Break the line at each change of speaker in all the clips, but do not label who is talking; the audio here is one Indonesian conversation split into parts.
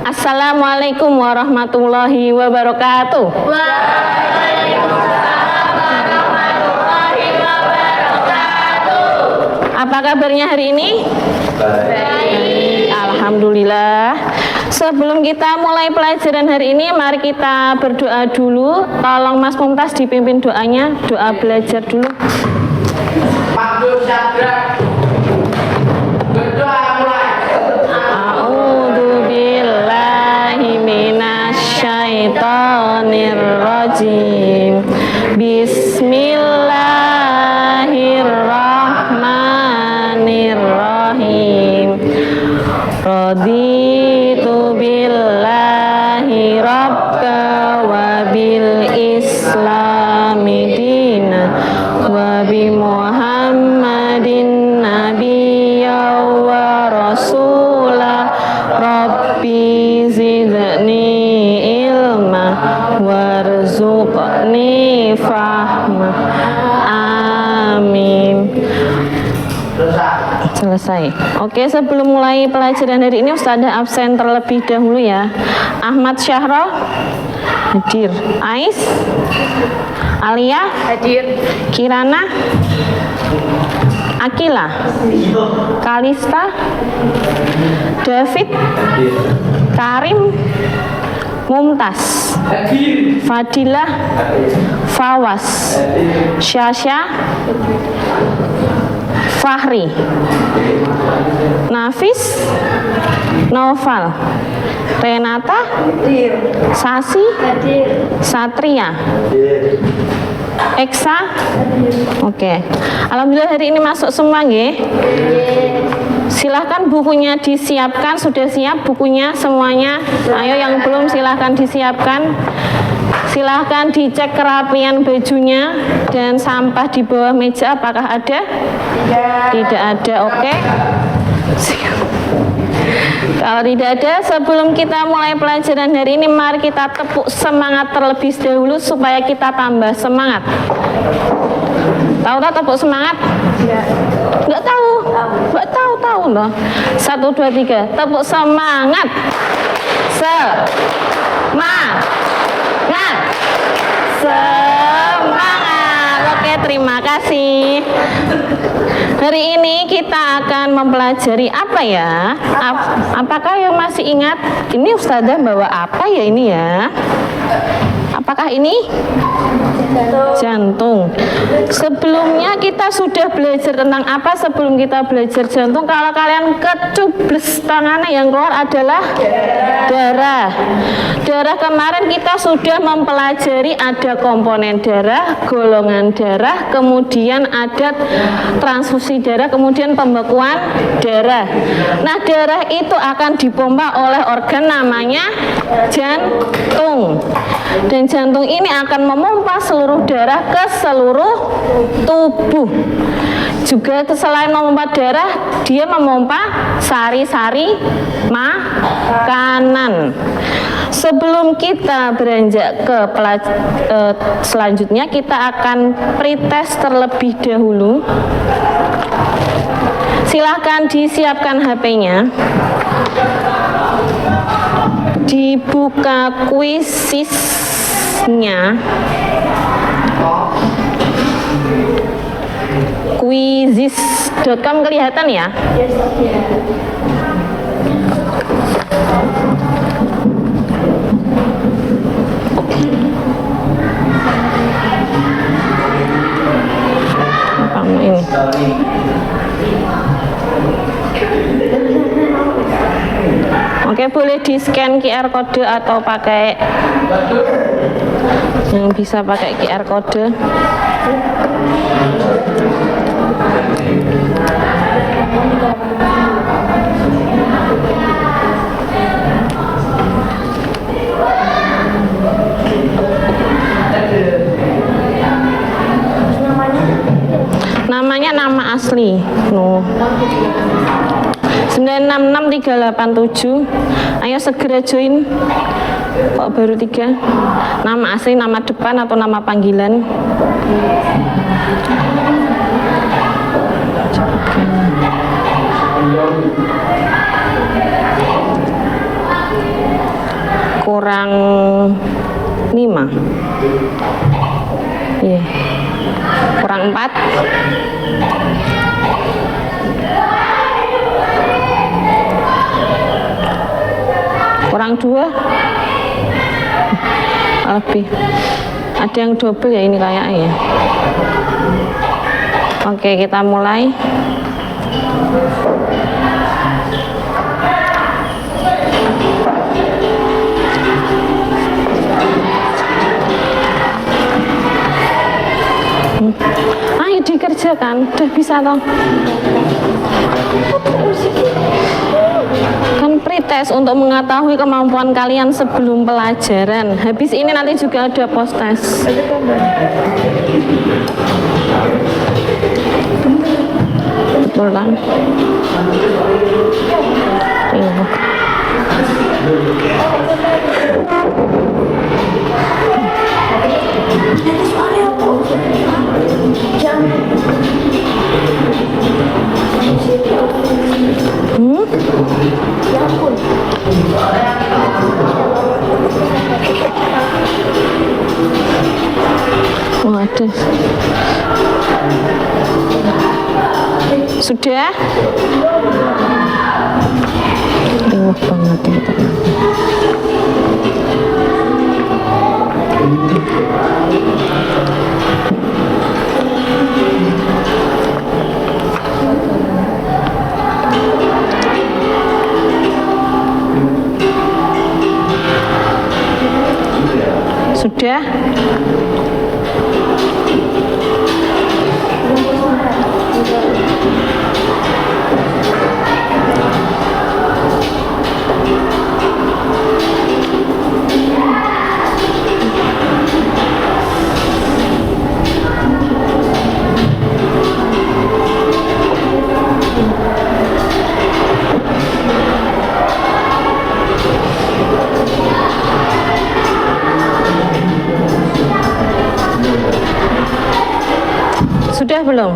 Assalamualaikum warahmatullahi wabarakatuh.
Waalaikumsalam warahmatullahi wabarakatuh.
Apa kabarnya hari ini?
Baik.
Alhamdulillah. Sebelum kita mulai pelajaran hari ini, mari kita berdoa dulu. Tolong Mas Mumtaz dipimpin doanya, doa belajar dulu.
Makhluk Syadrak berdoa mulai.
A'udzu billahi minasyaitonir rajim. Bismillahirrahmanirrahim. Raditu billahi rabba wa bil islami dina wa bi Muhammadin nabiyya wa rasulah. Rabbi zidni ilma warzuqni fahma. Amin. Selesai. Oke, sebelum mulai pelajaran hari ini Ustazah absen terlebih dahulu ya. Ahmad Syahro hadir. Ais, Alia
Hadir.
Kirana, Akila, Kalista, David, Karim, Mumtaz, Fadilah, Fawas, Syasha, Fahri, Nafis, Noval, Renata, Sasi, Satria, Eksa. Oke. Alhamdulillah hari ini masuk semua nggih. Silahkan bukunya disiapkan. Sudah siap bukunya semuanya? Ayo yang belum silahkan disiapkan. Silahkan dicek kerapian bajunya dan sampah di bawah meja apakah ada? Tidak ada. Oke. Kalau tidak ada, sebelum kita mulai pelajaran hari ini, mari kita tepuk semangat terlebih dahulu supaya kita tambah semangat. Tahu tak tepuk semangat? Nggak tahu? Nggak tahu loh. 1, 2, 3. Tepuk semangat. Semangat. Semangat. Oke, terima kasih. Hari ini kita akan mempelajari apa ya? Apakah yang masih ingat? Ini Ustazah bawa apa ya ini ya? Apakah ini? Jantung. Sebelumnya kita sudah belajar tentang apa sebelum kita belajar jantung? Kalau kalian kecubles tangannya yang keluar adalah darah. Darah kemarin kita sudah mempelajari ada komponen darah, golongan darah, kemudian ada transfusi darah, kemudian pembekuan darah. Nah, darah itu akan dipompa oleh organ namanya jantung. Dan jantung ini akan memompa seluruh darah ke seluruh tubuh. Juga selain memompa darah, dia memompa sari-sari makanan. Sebelum kita beranjak ke selanjutnya, kita akan pretest terlebih dahulu. Silahkan disiapkan HP-nya. Dibuka kuisisnya. Quizizz.com kelihatan ya? Ini. Oke, boleh di scan QR code atau pakai yang bisa pakai QR code. Namanya nama asli. No. 966387. Ayo segera join. Kok baru 3? Nama asli, nama depan atau nama panggilan? kurang 5. Iya. Kurang 4. Kurang 2. Lebih. Ada yang double ya ini kayaknya ya. Oke, kita mulai. Ayo dikerjakan, udah bisa toh? Kan pretest untuk mengetahui kemampuan kalian sebelum pelajaran. Habis ini nanti juga ada post test. Betul kan? Iya. Waduh. Sudah? Riuh banget itu. Sudah? Sudah belum?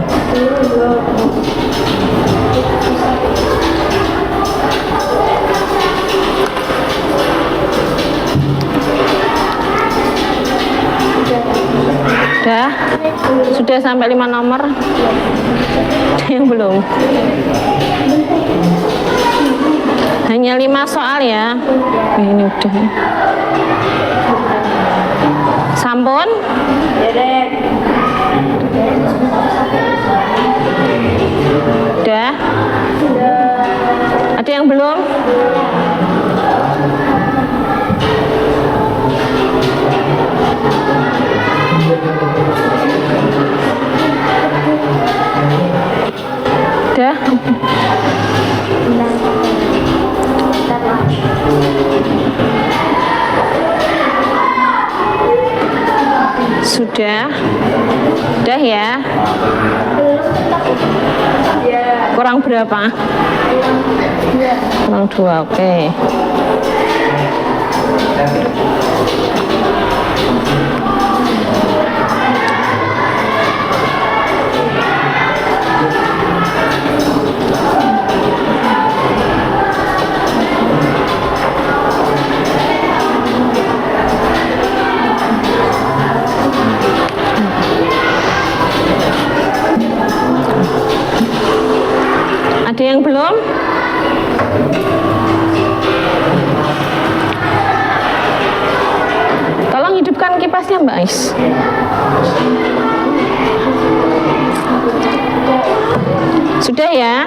Sudah sampai 5 nomor? Yang belum? Hanya 5 soal ya? Ini udah. Sampun? Udah? Ada yang belum? Udah? Sudah? Udah ya? Kurang berapa? Kurang 2, oke. Ada yang belum? Tolong hidupkan kipasnya Mbak Ais. Sudah ya?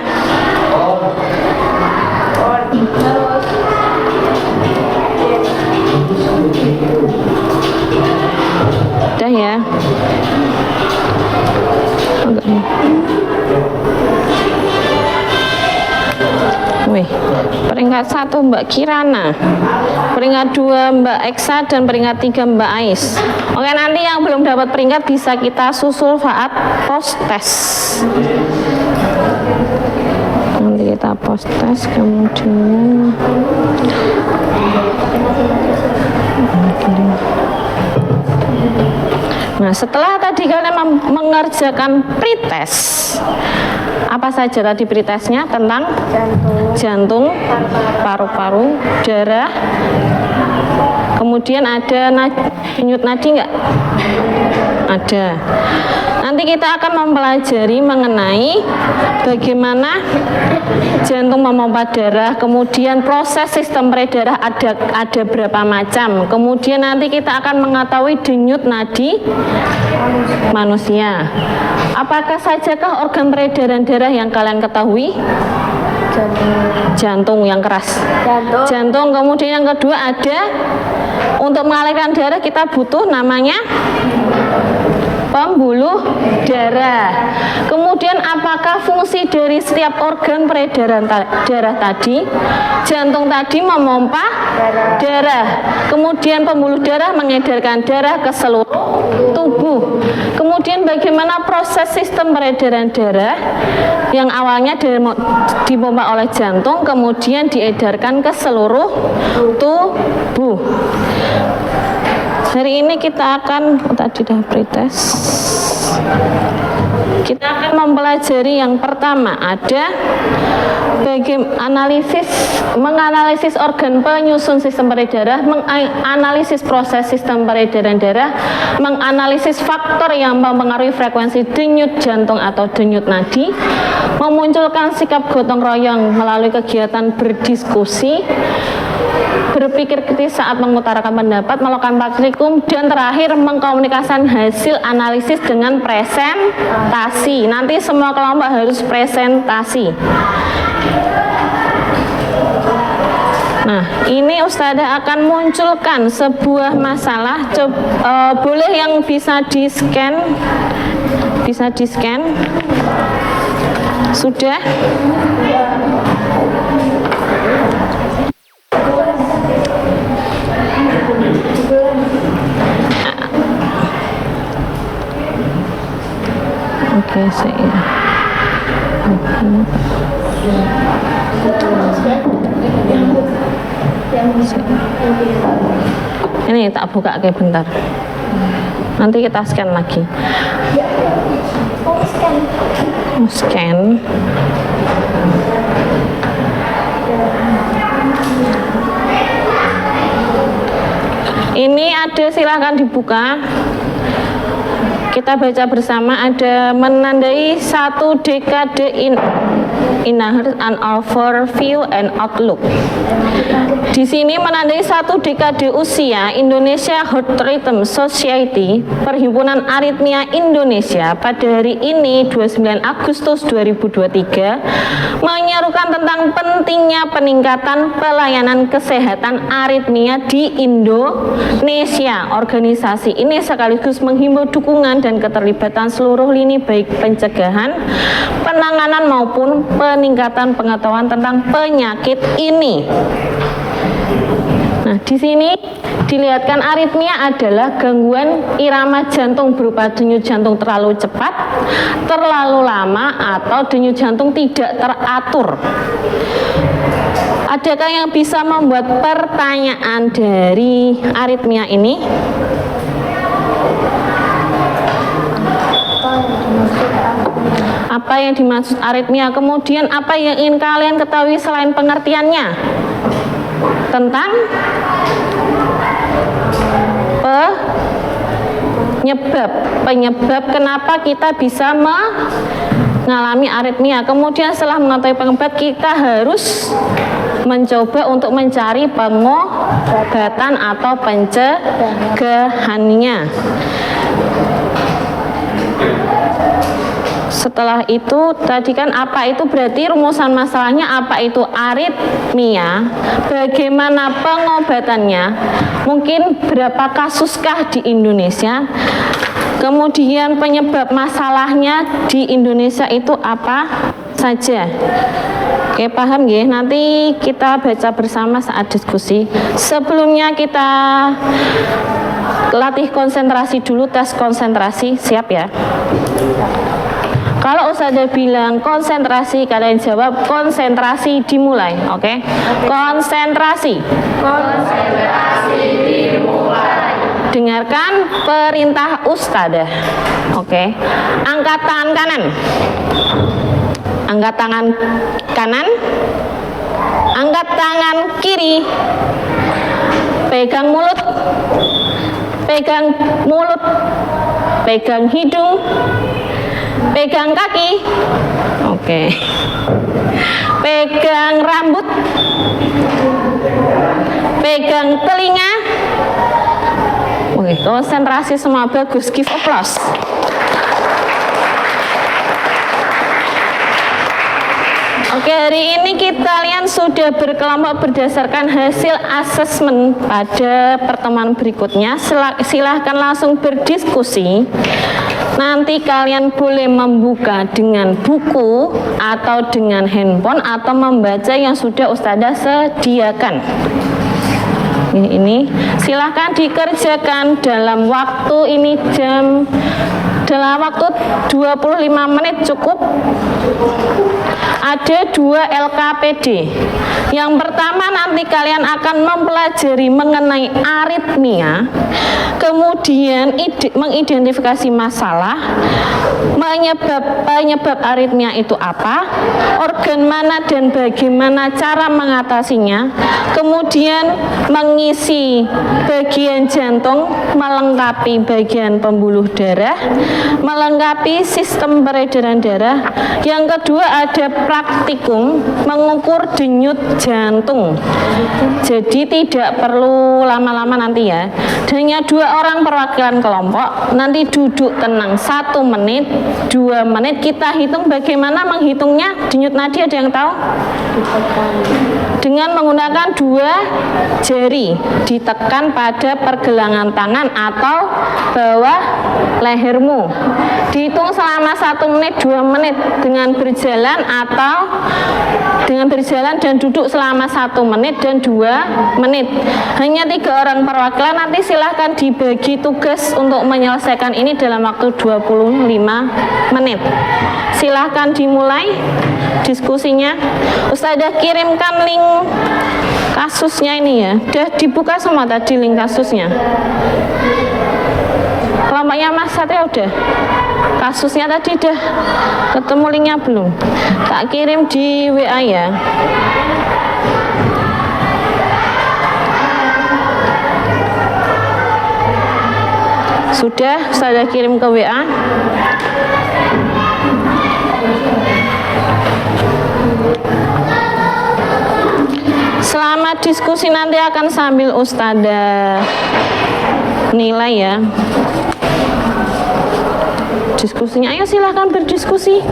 Sudah ya? Wih, peringkat 1 Mbak Kirana, peringkat 2 Mbak Eksa, dan peringkat 3 Mbak Ais. Oke, nanti yang belum dapat peringkat bisa kita susul saat post test. Nanti kita post test, kemudian nah, setelah tadi kalian mengerjakan pretest, apa saja tadi pretestnya? Tentang jantung, paru-paru, darah, Kemudian ada denyut nadi nggak? Ada. Nanti kita akan mempelajari mengenai bagaimana jantung memompa darah, kemudian proses sistem peredaran ada berapa macam. Kemudian nanti kita akan mengetahui denyut nadi manusia. Apakah sajakah organ peredaran darah yang kalian ketahui? Jantung yang keras. Jantung. Kemudian yang kedua ada untuk mengalirkan darah kita butuh namanya pembuluh darah. Kemudian apakah fungsi dari setiap organ peredaran darah tadi? Jantung tadi memompa darah. Kemudian pembuluh darah mengedarkan darah ke seluruh tubuh. Kemudian bagaimana proses sistem peredaran darah yang awalnya dipompa oleh jantung kemudian diedarkan ke seluruh tubuh. Hari ini kita akan tadi dah pretest. Kita akan mempelajari yang pertama ada menganalisis organ penyusun sistem peredaran, menganalisis proses sistem peredaran darah, menganalisis faktor yang mempengaruhi frekuensi denyut jantung atau denyut nadi, memunculkan sikap gotong royong melalui kegiatan berdiskusi, berpikir kritis saat mengutarakan pendapat, melakukan praktikum, dan terakhir mengkomunikasikan hasil analisis dengan presentasi. Nanti semua kelompok harus presentasi. Nah, ini Ustazah akan munculkan sebuah masalah. Boleh yang bisa di-scan? Bisa di-scan? Sudah? Oke, saya. Ini tak buka kayak bentar. Nanti kita scan lagi. Scan. Ini ada, silahkan dibuka. Kita baca bersama. Ada menandai satu dekade inherit an overview and outlook. Di sini menandai satu dekade usia Indonesia Heart Rhythm Society, Perhimpunan Aritmia Indonesia, pada hari ini 29 Agustus 2023 menyerukan tentang pentingnya peningkatan pelayanan kesehatan aritmia di Indonesia. Organisasi ini sekaligus menghimbau dukungan dan keterlibatan seluruh lini baik pencegahan, penanganan maupun peningkatan pengetahuan tentang penyakit ini. Nah, di sini dilihatkan aritmia adalah gangguan irama jantung berupa denyut jantung terlalu cepat, terlalu lama, atau denyut jantung tidak teratur. Adakah yang bisa membuat pertanyaan dari aritmia ini? Apa yang dimaksud aritmia? Kemudian apa yang ingin kalian ketahui selain pengertiannya tentang penyebab kenapa kita bisa mengalami aritmia. Kemudian setelah mengetahui penyebab, kita harus mencoba untuk mencari pengobatan atau pencegahannya. Setelah itu, tadi kan apa itu, berarti rumusan masalahnya apa itu aritmia, bagaimana pengobatannya, mungkin berapa kasuskah di Indonesia, kemudian penyebab masalahnya di Indonesia itu apa saja. Oke, paham ya? Nanti kita baca bersama saat diskusi. Sebelumnya kita latih konsentrasi dulu, tes konsentrasi, siap ya? Kalau Ustazah bilang konsentrasi, kalian jawab konsentrasi, dimulai, oke? Konsentrasi.
Konsentrasi dimulai.
Dengarkan perintah Ustazah, oke? Angkat tangan kanan. Angkat tangan kanan. Angkat tangan kiri. Pegang mulut. pegang mulut, pegang hidung, pegang kaki, oke, pegang rambut, pegang telinga. Oke, konsentrasi semua bagus, give applause. Oke, hari ini kalian sudah berkelompok berdasarkan hasil asesmen pada pertemuan berikutnya. Silahkan langsung berdiskusi. Nanti kalian boleh membuka dengan buku atau dengan handphone atau membaca yang sudah Ustazah sediakan. Ini silahkan dikerjakan dalam waktu ini dalam waktu 25 menit cukup. Ada 2 LKPD. Yang pertama nanti kalian akan mempelajari mengenai aritmia, kemudian mengidentifikasi masalah, penyebab aritmia itu apa, organ mana dan bagaimana cara mengatasinya, kemudian mengisi bagian jantung, melengkapi bagian pembuluh darah, melengkapi sistem peredaran darah. Yang kedua ada praktikum mengukur denyut jantung. Jadi tidak perlu lama-lama nanti ya. Hanya 2 orang perwakilan kelompok. Nanti duduk tenang 1 menit, 2 menit. Kita hitung bagaimana menghitungnya. Denyut nadi ada yang tahu? Dengan menggunakan 2 jari, ditekan pada pergelangan tangan atau bawah lehermu. Dihitung selama 1 menit, 2 menit dengan berjalan atau dengan berjalan dan duduk selama 1 menit dan 2 menit. Hanya 3 orang perwakilan. Nanti silahkan dibagi tugas untuk menyelesaikan ini dalam waktu 25 menit. Silahkan dimulai diskusinya. Ustazah kirimkan link kasusnya ini ya. Udah dibuka semua tadi link kasusnya. Kelompoknya Mas Satria udah. Kasusnya tadi udah ketemu linknya belum? Tak kirim di WA ya. Sudah, saya kirim ke WA. Selama diskusi nanti akan sambil Ustazah nilai ya. Diskusinya, ayo silahkan berdiskusi.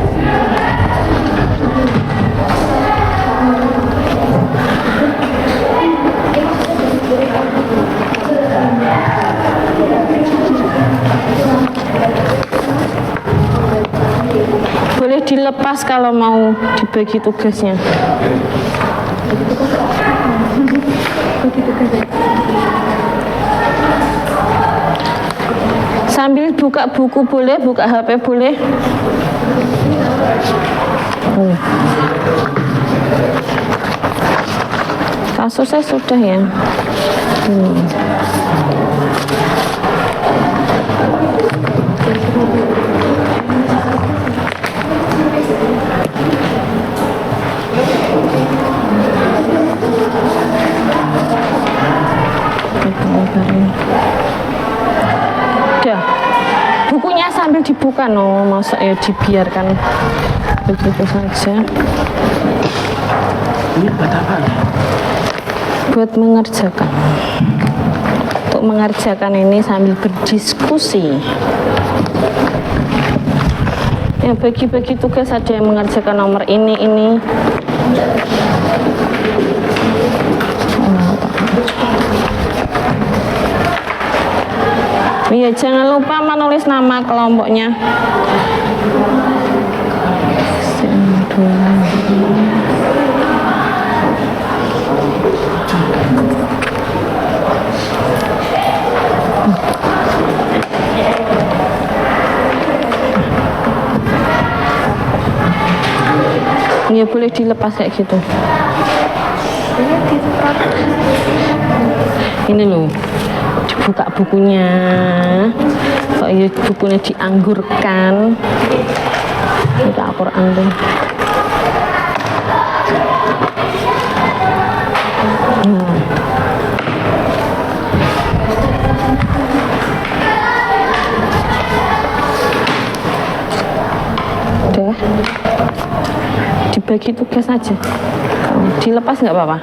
Boleh dilepas kalau mau dibagi tugasnya. Sambil buka buku boleh, buka HP boleh. Kasusnya sudah ya. Udah, bukunya sambil dibuka no, masa ya dibiarkan begitu saja.
Ini buat apa?
Buat mengerjakan. Untuk mengerjakan ini sambil berdiskusi. Ya bagi-bagi tugas, ada yang mengerjakan nomor ini. Iya, jangan lupa menulis nama kelompoknya. Ya boleh dilepas kayak gitu. Ini loh, dibuka bukunya. Kok ya bukunya dianggurkan. Buka Al-Quran tuh. Nah. dibagi tugas aja. Dilepas nggak apa-apa.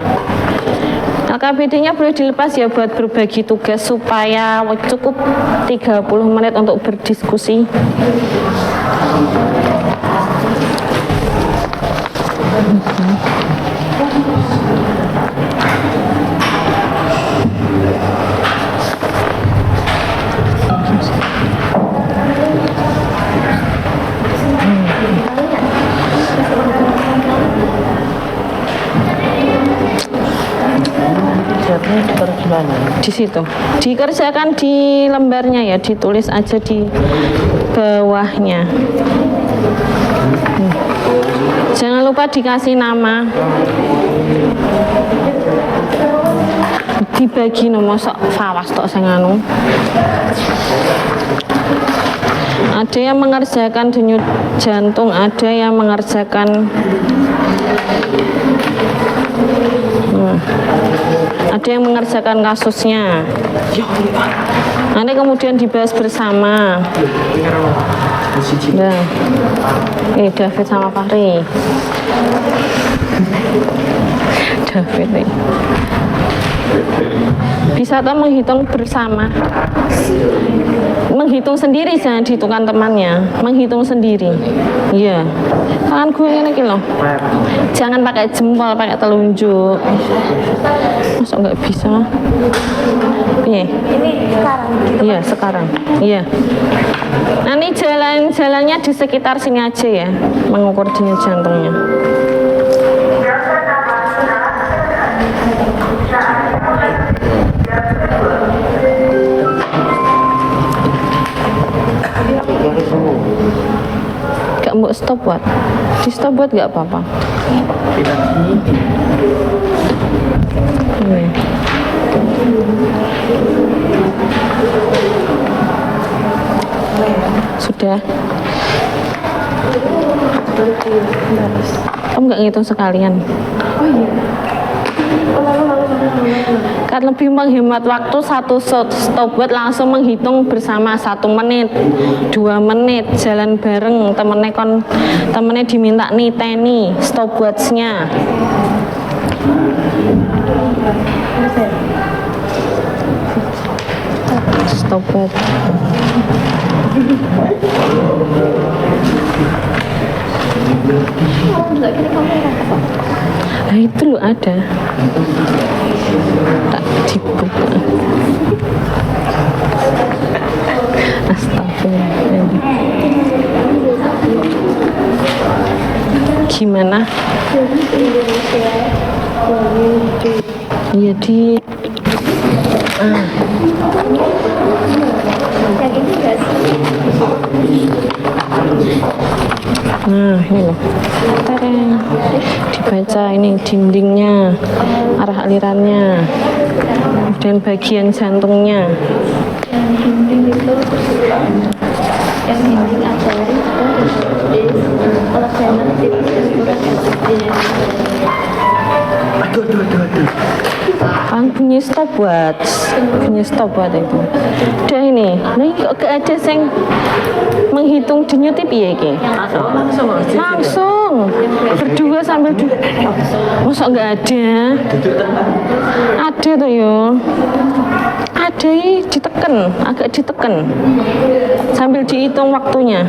LKPD-nya boleh dilepas ya buat berbagi tugas supaya cukup 30 menit untuk berdiskusi. Di situ dikerjakan di lembarnya ya, ditulis aja di bawahnya. Jangan lupa dikasih nama, dibagi nomor sok fawas tok sing anu. Ada yang mengerjakan denyut jantung, ada yang mengerjakan ada yang mengerjakan kasusnya. Nanti kemudian dibahas bersama. Nah, David sama Fahri. David nih. Bisa toh menghitung bersama. Menghitung sendiri, jangan dihitungkan temannya. Menghitung sendiri. Iya. Tangan gue ini loh. Jangan pakai jempol, pakai telunjuk. Masa nggak bisa? Iya.
Ini sekarang gitu.
Iya, sekarang. Iya. Nanti jalan-jalannya di sekitar sini aja ya, mengukur denyut jantungnya. Gak mau stop buat, di stop buat gak apa-apa. Sudah. Kamu nggak ngitung sekalian?
Oh iya.
Kan lebih menghemat waktu, satu stopwatch langsung menghitung bersama 1 menit, 2 menit, jalan bareng temennya diminta niteni stopwatchnya. Stopwatch. Nah itu loh ada. Tak dibuka. Astagfirullah. Gimana? Iya di. Nah ini loh, tereng. Dibaca ini dindingnya, arah alirannya, dan bagian jantungnya.
Dinding itu yang dinding arteri kalau channel
Kan bunyi stopwatch itu. Udah ini. Nah ini kok gak ada yang menghitung denyut piye iki? Langsung. Berdua sambil masa nggak ada? Ada tuh yo. Ada ditekan, agak ditekan. Sambil dihitung waktunya.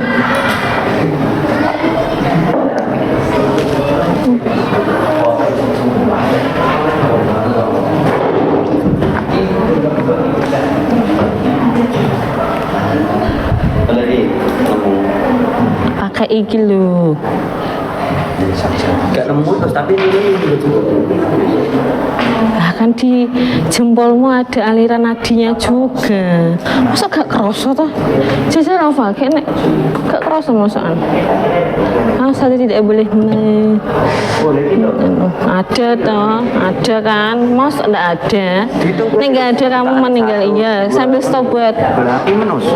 Pakai iki lho.
Gak nemu terus tapi ini
Bahkan di jempolmu ada aliran nadinya juga. Masa gak kerasa toh? Jajal Nova, kayak nek gak kerasa masakan. Saat tidak boleh ada toh, ada kan? Mas enggak ada. Nek enggak ada kamu meninggal iya. Sambil stop buat.
berarti menus.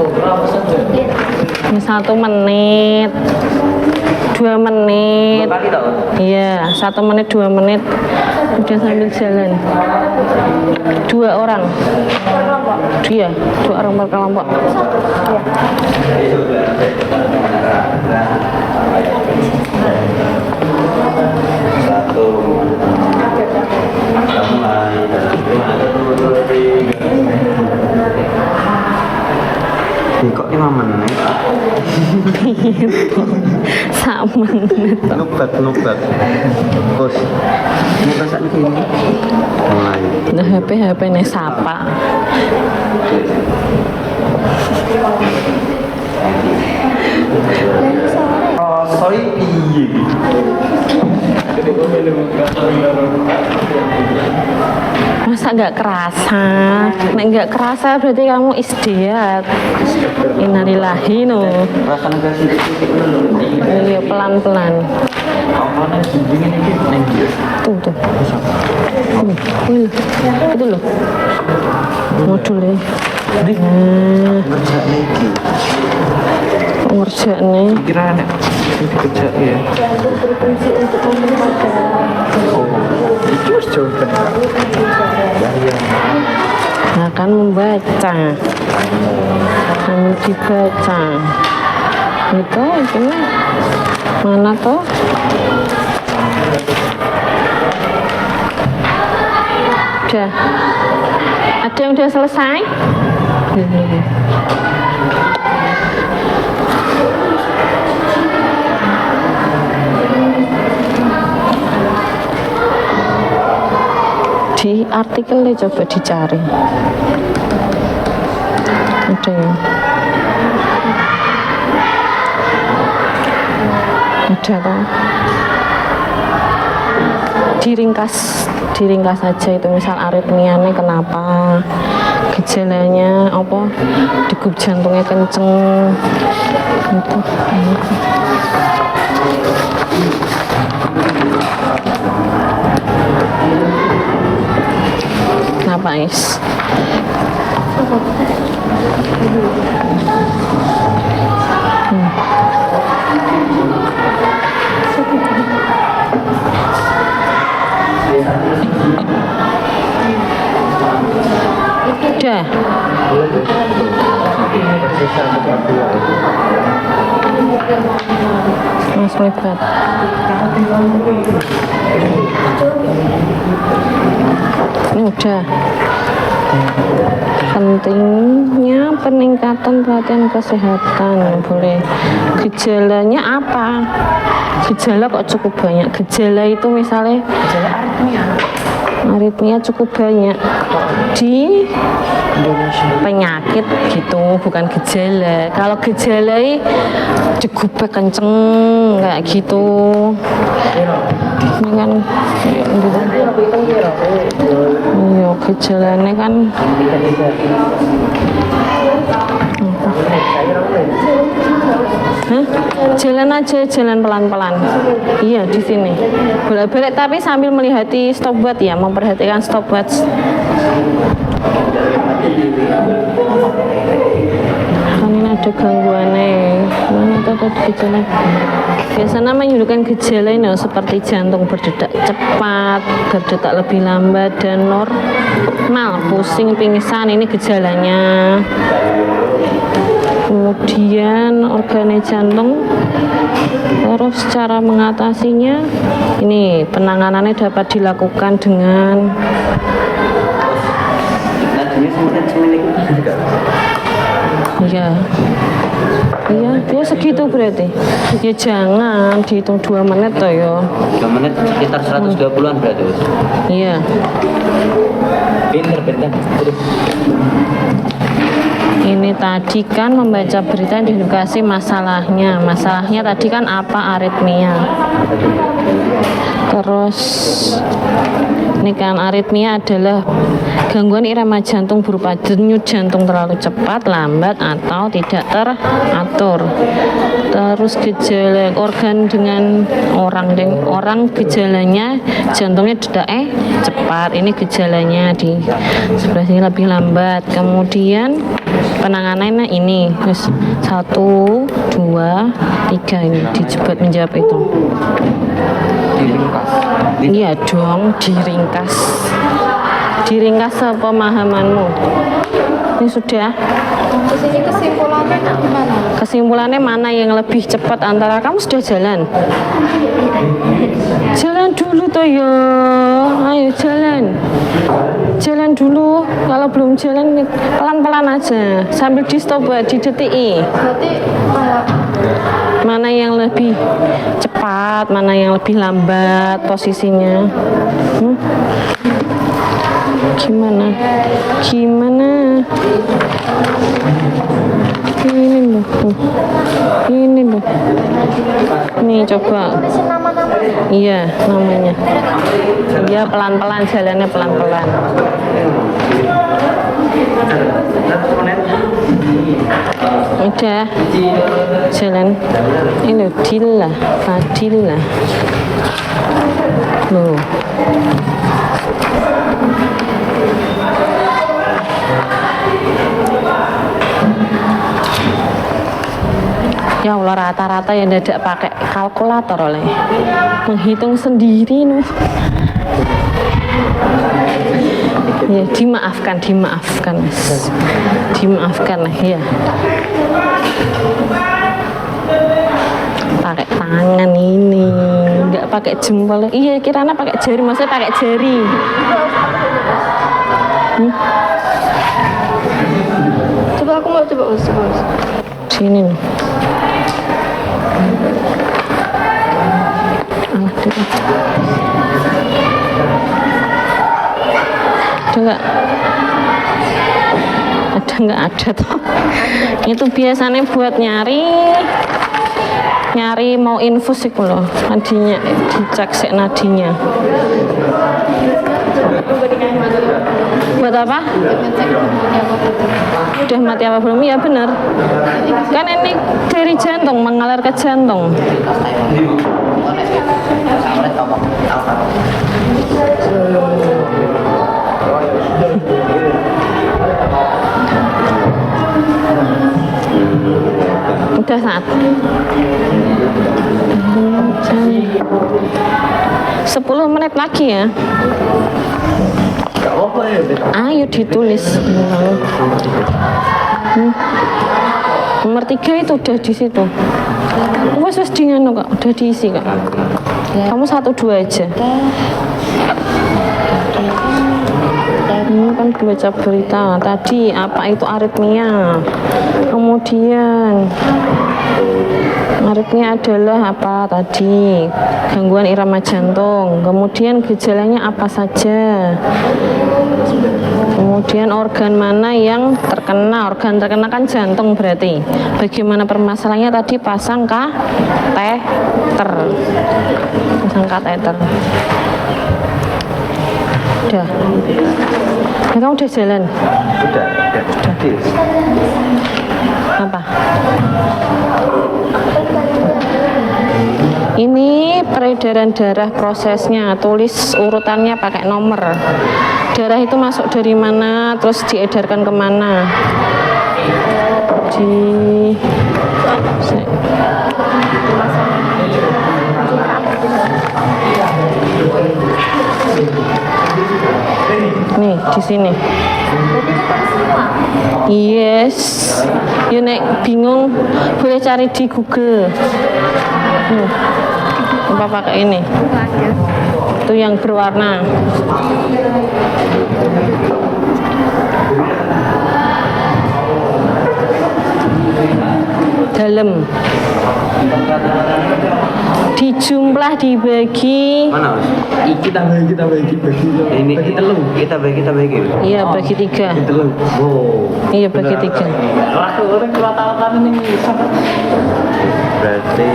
1 menit. 2 menit. Iya, 1 menit 2 menit. Udah sambil jalan. 2 orang. Iya, 2 orang berkelompok. Iya.
Ini kok 5 menit?
Sama.
Nubat. Terus ini perasaan gini. Mulai.
Nah, HP nih sapa.
Sorry piye?
Masa nggak kerasa? Nek nggak kerasa berarti kamu isdiat. Innalillahi no.
Rasanya kasih
Iya pelan-pelan.
awalnya dingin ini neng dia.
Tuh. Ini loh. Itu loh. Modulnya.
Ngerjain iki.
Kok ngerjainnya?
Kira nek dikerja ya.
Jantung berfungsi untuk menerima darah.
Itu wis jawaban.
Akan membaca. Sambil dibaca. Itu mah. Mana tuh? Udah. Ada yang udah selesai? Di artikelnya coba dicari. Ada ya? Ada kan? Diringkas aja itu, misal aritmianya kenapa, gejalanya apa, degup jantungnya kenceng gitu. Kenapa Is? Udah. Mas lebat. Ini udah. Pentingnya peningkatan perhatian kesehatan. Boleh. Gejalanya apa? Gejala kok cukup banyak. Gejala itu misalnya aritmia cukup banyak di penyakit gitu, bukan gejala. Kalau gejala degupnya kenceng kayak gitu, ini kan iya gejalanya kan Hah? Jalan aja, jalan pelan-pelan. Iya, di sini. Bolak-balik tapi sambil melihati stopwatch ya, memperhatikan stopwatch. Kan ini ada gangguannya. Mana tuh gejala? Biasanya menunjukkan gejala ini seperti jantung berdetak cepat, berdetak lebih lambat dan normal, pusing, pingsan, ini gejalanya. Kemudian organ jantung, terus cara mengatasinya ini penanganannya dapat dilakukan dengan iya ya segitu berarti ya jangan dihitung 2 menit toh ya
2 menit sekitar 120-an berarti Bos.
iya
Pinter
ini tadi kan membaca berita identifikasi masalahnya tadi kan apa, aritmia. Terus ini kan aritmia adalah gangguan irama jantung berupa denyut jantung terlalu cepat, lambat atau tidak teratur. Terus gejala organ dengan orang gejalanya jantungnya detak cepat, ini gejalanya di sebelah sini lebih lambat. Kemudian penanganannya ini 1, 2, 3 ini dijebat menjawab itu.
diringkas.
Iya dong, diringkas sepemahamanmu. Ini sudah.
Terus ini kesimpulannya gimana?
Kesimpulannya mana yang lebih cepat antara kamu sudah jalan? Jalan dulu toh ya. Ayo jalan. Jalan dulu. Kalau belum jalan pelan-pelan aja. Sambil di stop di detik.
Berarti
Mana yang lebih cepat, mana yang lebih lambat posisinya? Gimana? Gimana? Ini loh. Ini loh. Nih coba.
tulisin nama-nama.
Iya, namanya. Iya, pelan-pelan jalannya pelan-pelan. Udah jalan. Ini Dila, Fadila. Loh. Ya Allah, rata-rata yang dadak pakai kalkulator oleh menghitung sendiri nuh. Ya dimaafkan Mas. Dimaafkan ya. Pakai tangan ini, nggak pakai jempol. Iya, kirana pakai jari, maksudnya pakai jari.
Coba aku mau coba coba.
Sini nih. Alah, dulu. Ada nggak ada toh? Itu biasanya buat nyari mau infus itu loh, nadinya dicek sih nadinya. Buat apa? Udah mati apa belum? Ya benar. Kan ini dari jantung, mengalir ke jantung. Udah saat 10 menit lagi ya. Ayo ditulis. Nomor 3 itu udah di situ. Wes dingin kok, udah diisi kok. Kamu 1 2 aja. Ini kan baca berita tadi apa itu aritmia. Kemudian aritmia adalah apa tadi? Gangguan irama jantung. Kemudian gejalanya apa saja? Kemudian organ mana yang terkena? Organ terkena kan jantung berarti. Bagaimana permasalahannya tadi? Pasang kateter. Pasang kateter. Udah. Ya, kamu udah jalan?
Udah.
Apa? Ini peredaran darah prosesnya, tulis urutannya pakai nomor. Darah itu masuk dari mana, terus diedarkan kemana? Nih di sini. Yes. You nek bingung boleh cari di Google. Apa pakai ini? Itu yang berwarna. Dalam. Dijumlah dibagi.
Mana?
Kita bagi
Ini kita bagi.
Iya, bagi 3.
telur. Oh.
Iya, bagi 3.
Orang rata-rata ini
Berarti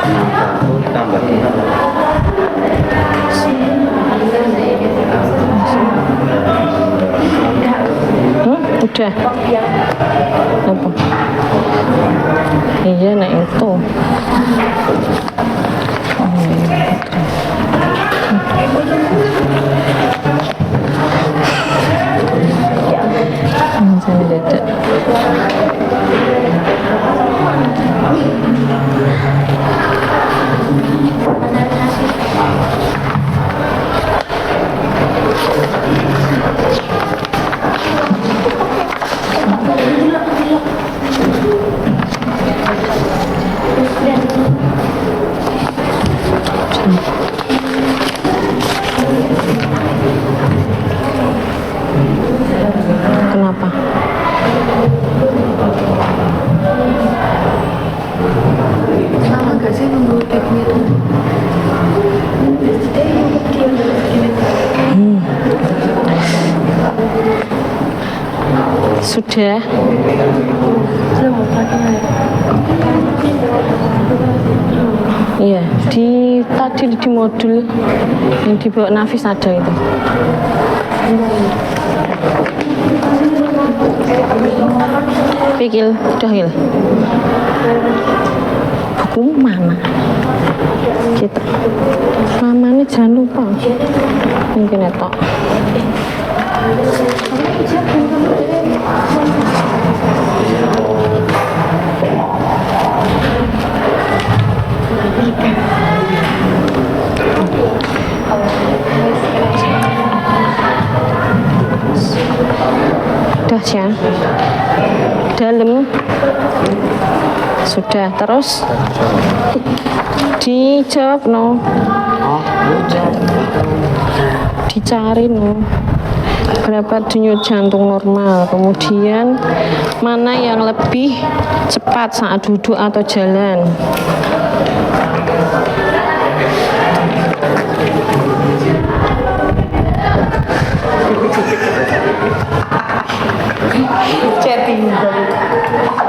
6 tahun tambah
3. Udah. Apa? Iya, nah itu. Sana dada. Sudah. Iya, tadi di modul yang dibawa Nafis ada itu. Pikir, udah Hil. Buku mana? Gitu. Mamanya jangan lupa. Mungkin itu. Udah ya. Dalam sudah, terus dijawab no. Dicari no. Berapa denyut jantung normal, kemudian mana yang lebih cepat saat duduk atau jalan.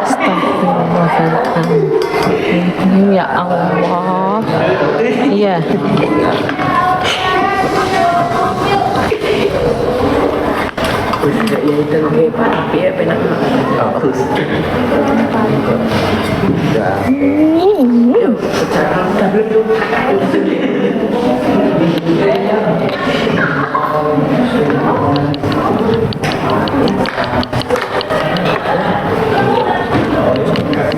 Astagfirullahaladzim. Ya Allah. Iya.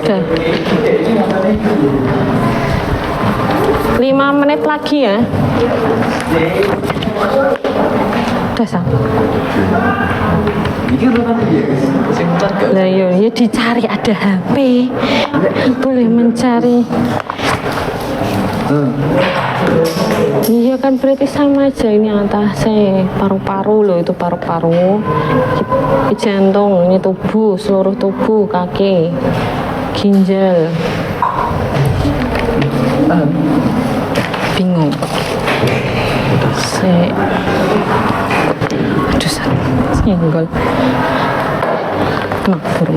Udah. 5 menit lagi ya. Udah Sam. Lah ya dicari, ada HP. Boleh mencari. Iya kan, berarti sama aja. Ini atasnya paru-paru loh, itu paru-paru. Ini jantung, ini tubuh, seluruh tubuh, kaki, ginjal. Bingung. Aduh, senggol. Makbur.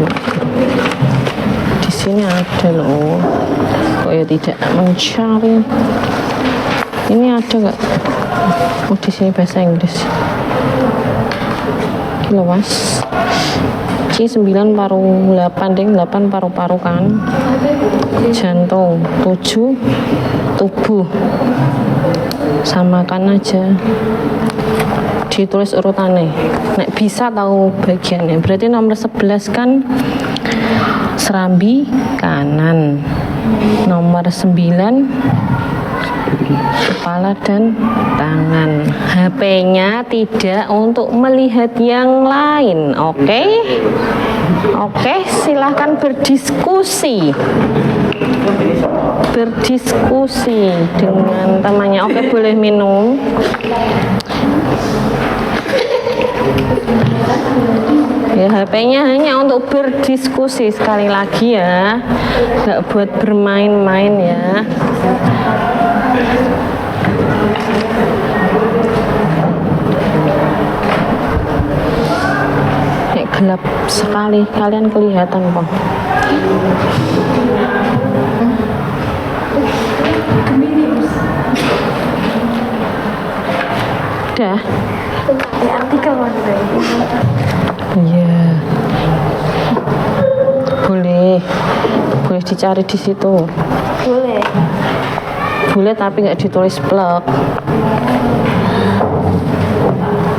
Di sini ada loh. Kok ya tidak mencari? Ini ada nggak? Oh, di sini bahasa Inggris. Luas. C9 paru 8 ding, 8 paru-paru kan. Jantung 7 tubuh. Samakan aja. Ditulis urutannya. Nek bisa tahu bagiannya. Berarti nomor 11 kan serambi kanan. Nomor 9 kepala dan tangan. HP-nya tidak untuk melihat yang lain. Oke? Oke, silahkan berdiskusi. Berdiskusi dengan temannya. Oke, boleh minum. Ya, HP-nya hanya untuk berdiskusi, sekali lagi ya, nggak buat bermain-main ya. Kayak gelap sekali, kalian kelihatan kok. Udah.
Artikel mana?
Iya. Boleh dicari di situ. Boleh tapi nggak ditulis plek.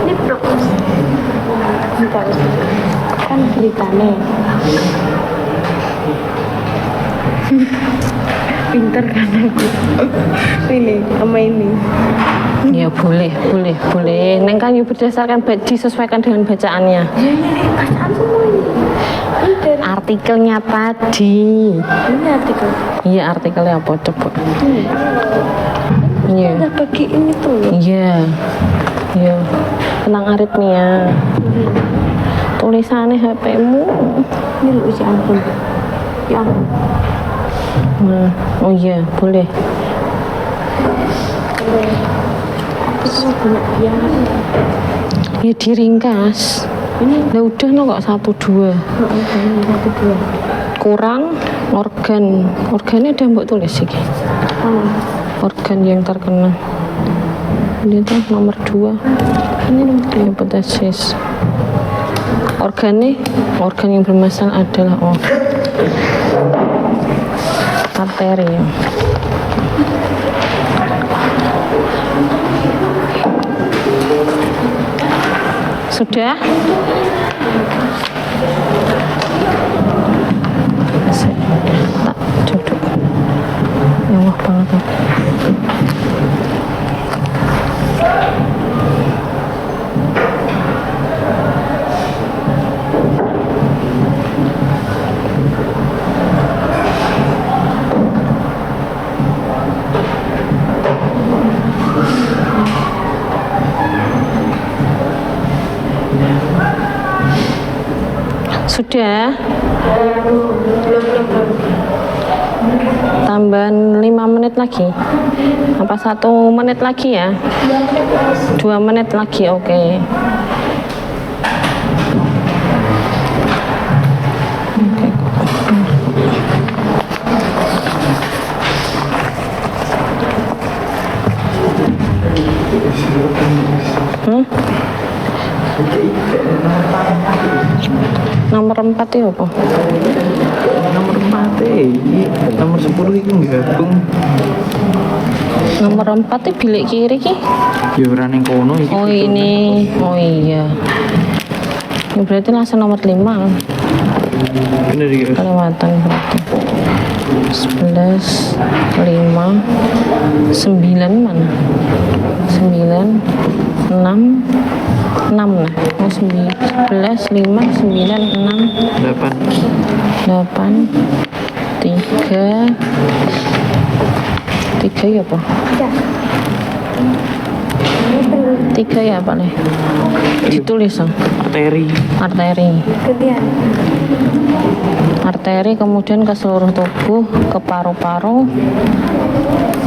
Ini blok. Bentar. Kan beritanya. Pinter kan aku. Ini sama ini.
Ya boleh. Neng kan berdasarkan disesuaikan dengan bacaannya.
Bacaan semua ini.
Artikelnya tadi.
Ini artikel.
Iya, artikelnya apa coba? Iya.
Ada bagi ini tuh.
Iya. Tentang aritmia. Tulisannya HP-mu.
Ini lu isi ampun. Ya ampun.
Nah, oh iya, boleh.
Itu banyak biar.
Ya diringkas. Lah udah no kok 1 2. Kurang organnya udah mbok tulis iki. Organ yang terkena. Ini tuh nomor 2. Ini nomor 2 hipotesis. Organ yang bermasalah adalah arteri. Sudah? Tak duduk. Mewah banget. Sudah? Tambahan 5 menit lagi? Apa 1 menit lagi ya? 2 menit lagi, oke. Nomor 4 itu apa?
Nomor 4 nomor 10 itu gabung.
Nomor 4 itu bilik kiri ki?
Ya ora ning kono iki.
Oh ini, oh iya. Ini berarti langsung nomor 5.
Bener iki.
Kelewatan berarti. 11, 5, 9 mana? 9, 6, 6 nah. Oh 11, 5, 9, 6,
8.
8, 3 ya apa? 3 ya apa nih? Ditulis oh.
Arteri.
Arteri kemudian ke seluruh tubuh, ke paru-paru,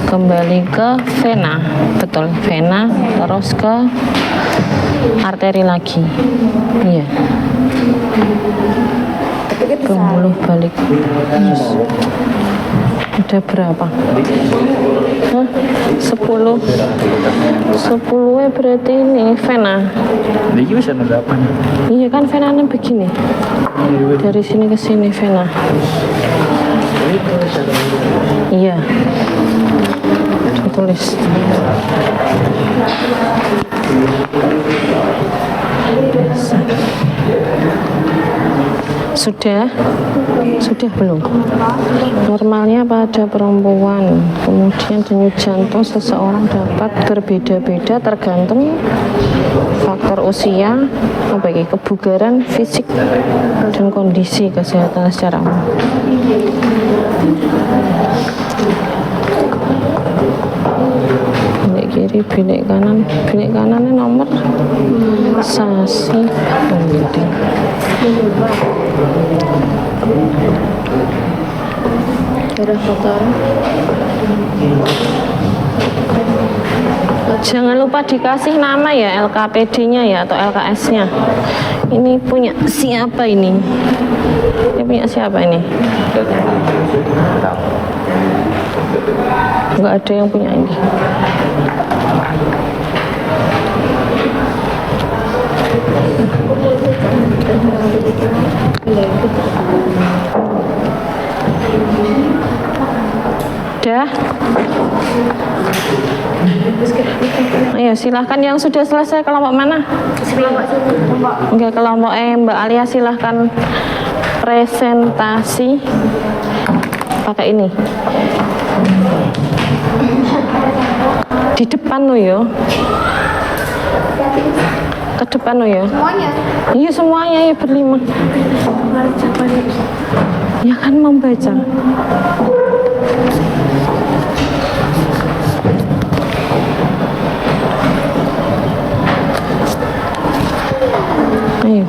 kembali ke vena, betul, vena, terus ke arteri lagi, iya. Pembuluh balik. Yes. Udah berapa? Hah? 10 ya berarti ini vena.
Iki wis ana 8.
Iya kan venanya begini. Dari sini ke sini vena. Iya. Tulis. Sudah belum? Normalnya pada perempuan, kemudian denyut jantung seseorang dapat berbeda-beda tergantung faktor usia, kebugaran fisik dan kondisi kesehatan secara umum. Bilik kiri, bilik kanannya nomor sasi penting. Jangan lupa dikasih nama ya, LKPD-nya ya atau LKS-nya. Ini punya siapa ini? Ini punya siapa ini? Enggak ada yang punya ini. Udah? Ayo silahkan yang sudah selesai kelompok mana? Oke, kelompok Mbak Alia silahkan presentasi pakai ini di depan lo ya, ke depan lo ya.
Semuanya?
Iya semuanya ya berlima. Ya kan membaca. Ayo.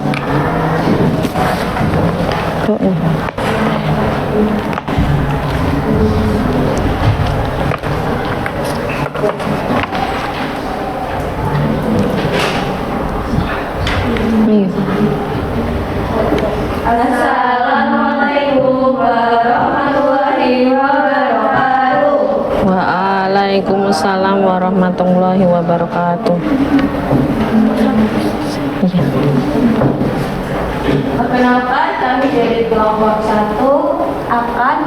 Doa. Ayo. Waalaikumsalam warahmatullahi wabarakatuh. Iya.
Perkenalkan, kami dari kelompok 1 akan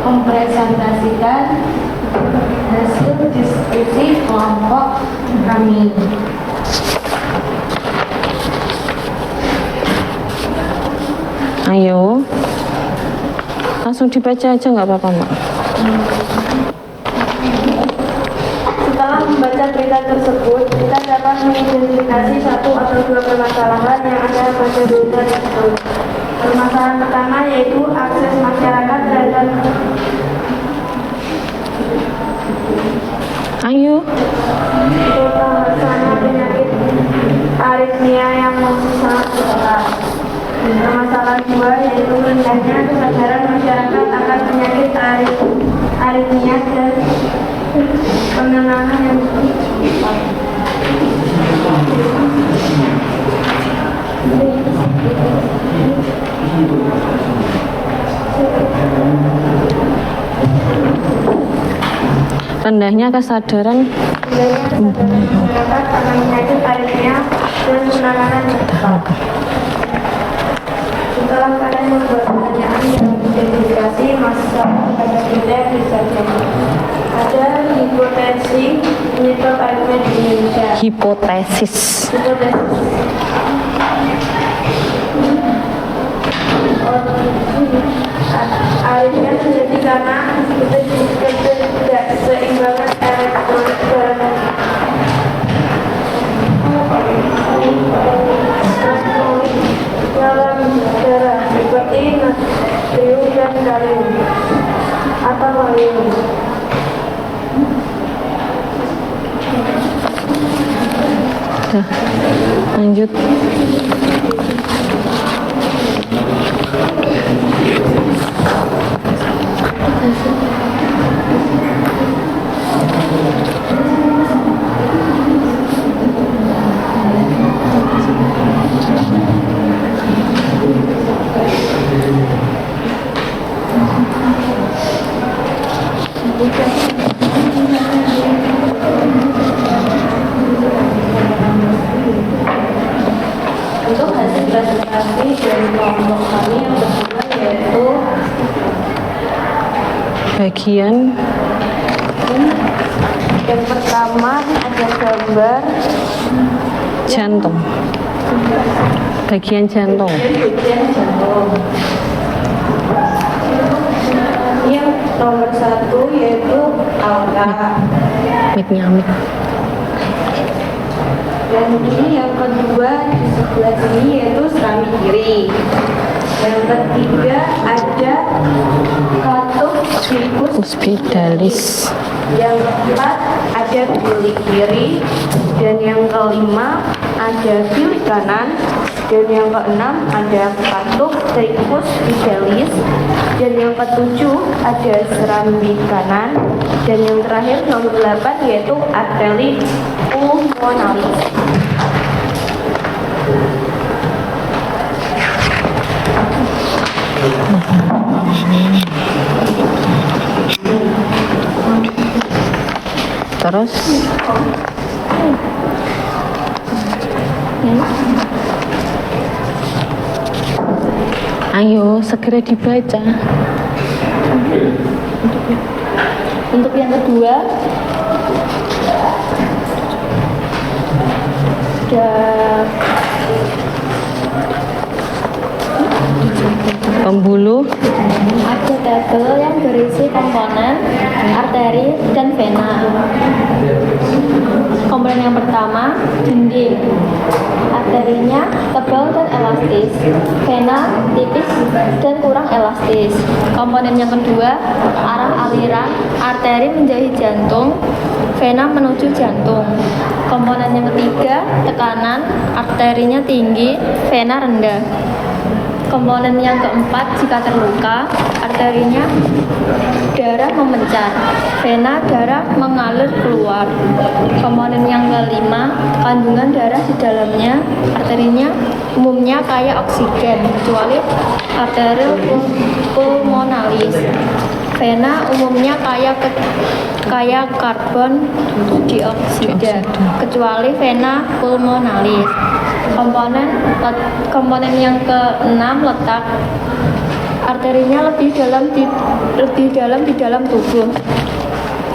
mempresentasikan hasil diskusi kelompok kami.
Ayo. Langsung dibaca aja nggak apa-apa, Mbak.
Setelah membaca berita tersebut, kita dapat mengidentifikasi satu atau dua permasalahan yang ada pada berita tersebut. Permasalahan pertama yaitu akses masyarakat terhadap
Ayo.
terlaksana penyakit aritmia yang masih sangat berat. Permasalahan kedua yaitu rendahnya kesadaran masyarakat akan penyakit aritmia dan penanganan yang tepat.
Rendahnya kesadaran
Masyarakat akan penyakit aritmia dan penanganan yang tepat. Setelah kalian membuat pertanyaan yang mengidentifikasi masalah pada kita yang bisa jadi. Ada hipotesis penyebab aritmia di Indonesia.
hipotesis.
Aritmia terjadi karena ketidakseimbangan elektrolit dalam darah seperti natrium dan kalium atau kalium.
Dah. Lanjut.
Untuk hasil presentasi dari kelompok kami yang kedua yaitu
Bagian
yang pertama ada gambar
jantung. Bagian jantung.
bagian jantung. Yang nomor 1 yaitu aorta.
Mic-nya mic.
Dan ini yang kedua di sebelah sini yaitu serami kiri. Yang ketiga ada katup sikus.
Hospitalis.
Yang keempat ada bilik kiri. Dan yang kelima ada bilik kanan. Dan yang keenam ada katup sikus fidelis. Dan yang ketujuh ada serambi kanan. Dan yang terakhir nomor 8 yaitu arteri pulmonalis.
Terus ayo segera dibaca.
Untuk yang kedua ada
Pembuluh
ada tabel yang berisi komponen arteri dan vena. Komponen yang pertama dinding, arterinya tebal dan elastis, vena tipis dan kurang elastis. Komponen yang kedua arah aliran, arteri menjauhi jantung, vena menuju jantung. Komponen yang ketiga tekanan, arterinya tinggi, vena rendah.
Komponen yang keempat, jika terluka, arterinya darah memencar, vena darah mengalir keluar. Komponen yang kelima, kandungan darah di dalamnya, arterinya umumnya kaya oksigen, kecuali arterial pulmonalis. Vena umumnya kaya karbon dioksida, kecuali vena pulmonalis. Komponen yang keenam, letak, arterinya lebih dalam di dalam tubuh.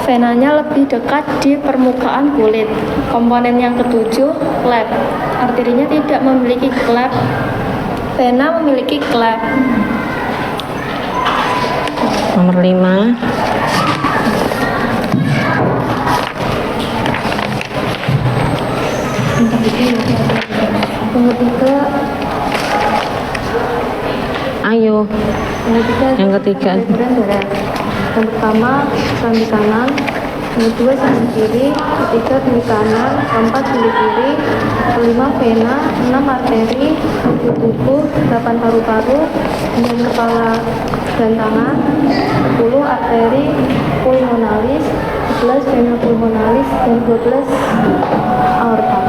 Venanya lebih dekat di permukaan kulit. Komponen yang ketujuh, klep, arterinya tidak memiliki klep, vena memiliki klep.
Nomor 5.
Yang ketiga,
Ayo. Yang ketiga.
ukuran darah. Yang pertama, sendi kanan. Yang kedua, sendi kiri. Ketiga, sendi kanan. Keempat, sendi kiri. Kelima, vena. 6, arteri. 7, tubuh. 8, paru-paru. 9, kepala dan tangan. 10, arteri pulmonalis. 11, vena pulmonalis. Dan 12, aorta.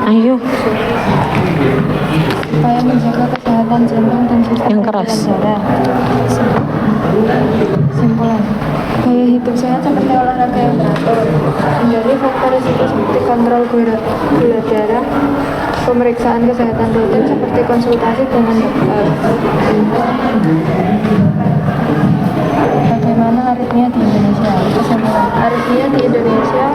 Ayo.
Supaya menjaga kesehatan jantung dan sistem
Yang keras.
darah. Simpulan, gaya hidup sehat seperti olahraga yang teratur, hindari faktor risiko seperti kontrol gula darah, pemeriksaan kesehatan rutin seperti konsultasi dengan dokter. Bagaimana aritmia di Indonesia? Kesimpulan, aritmia di Indonesia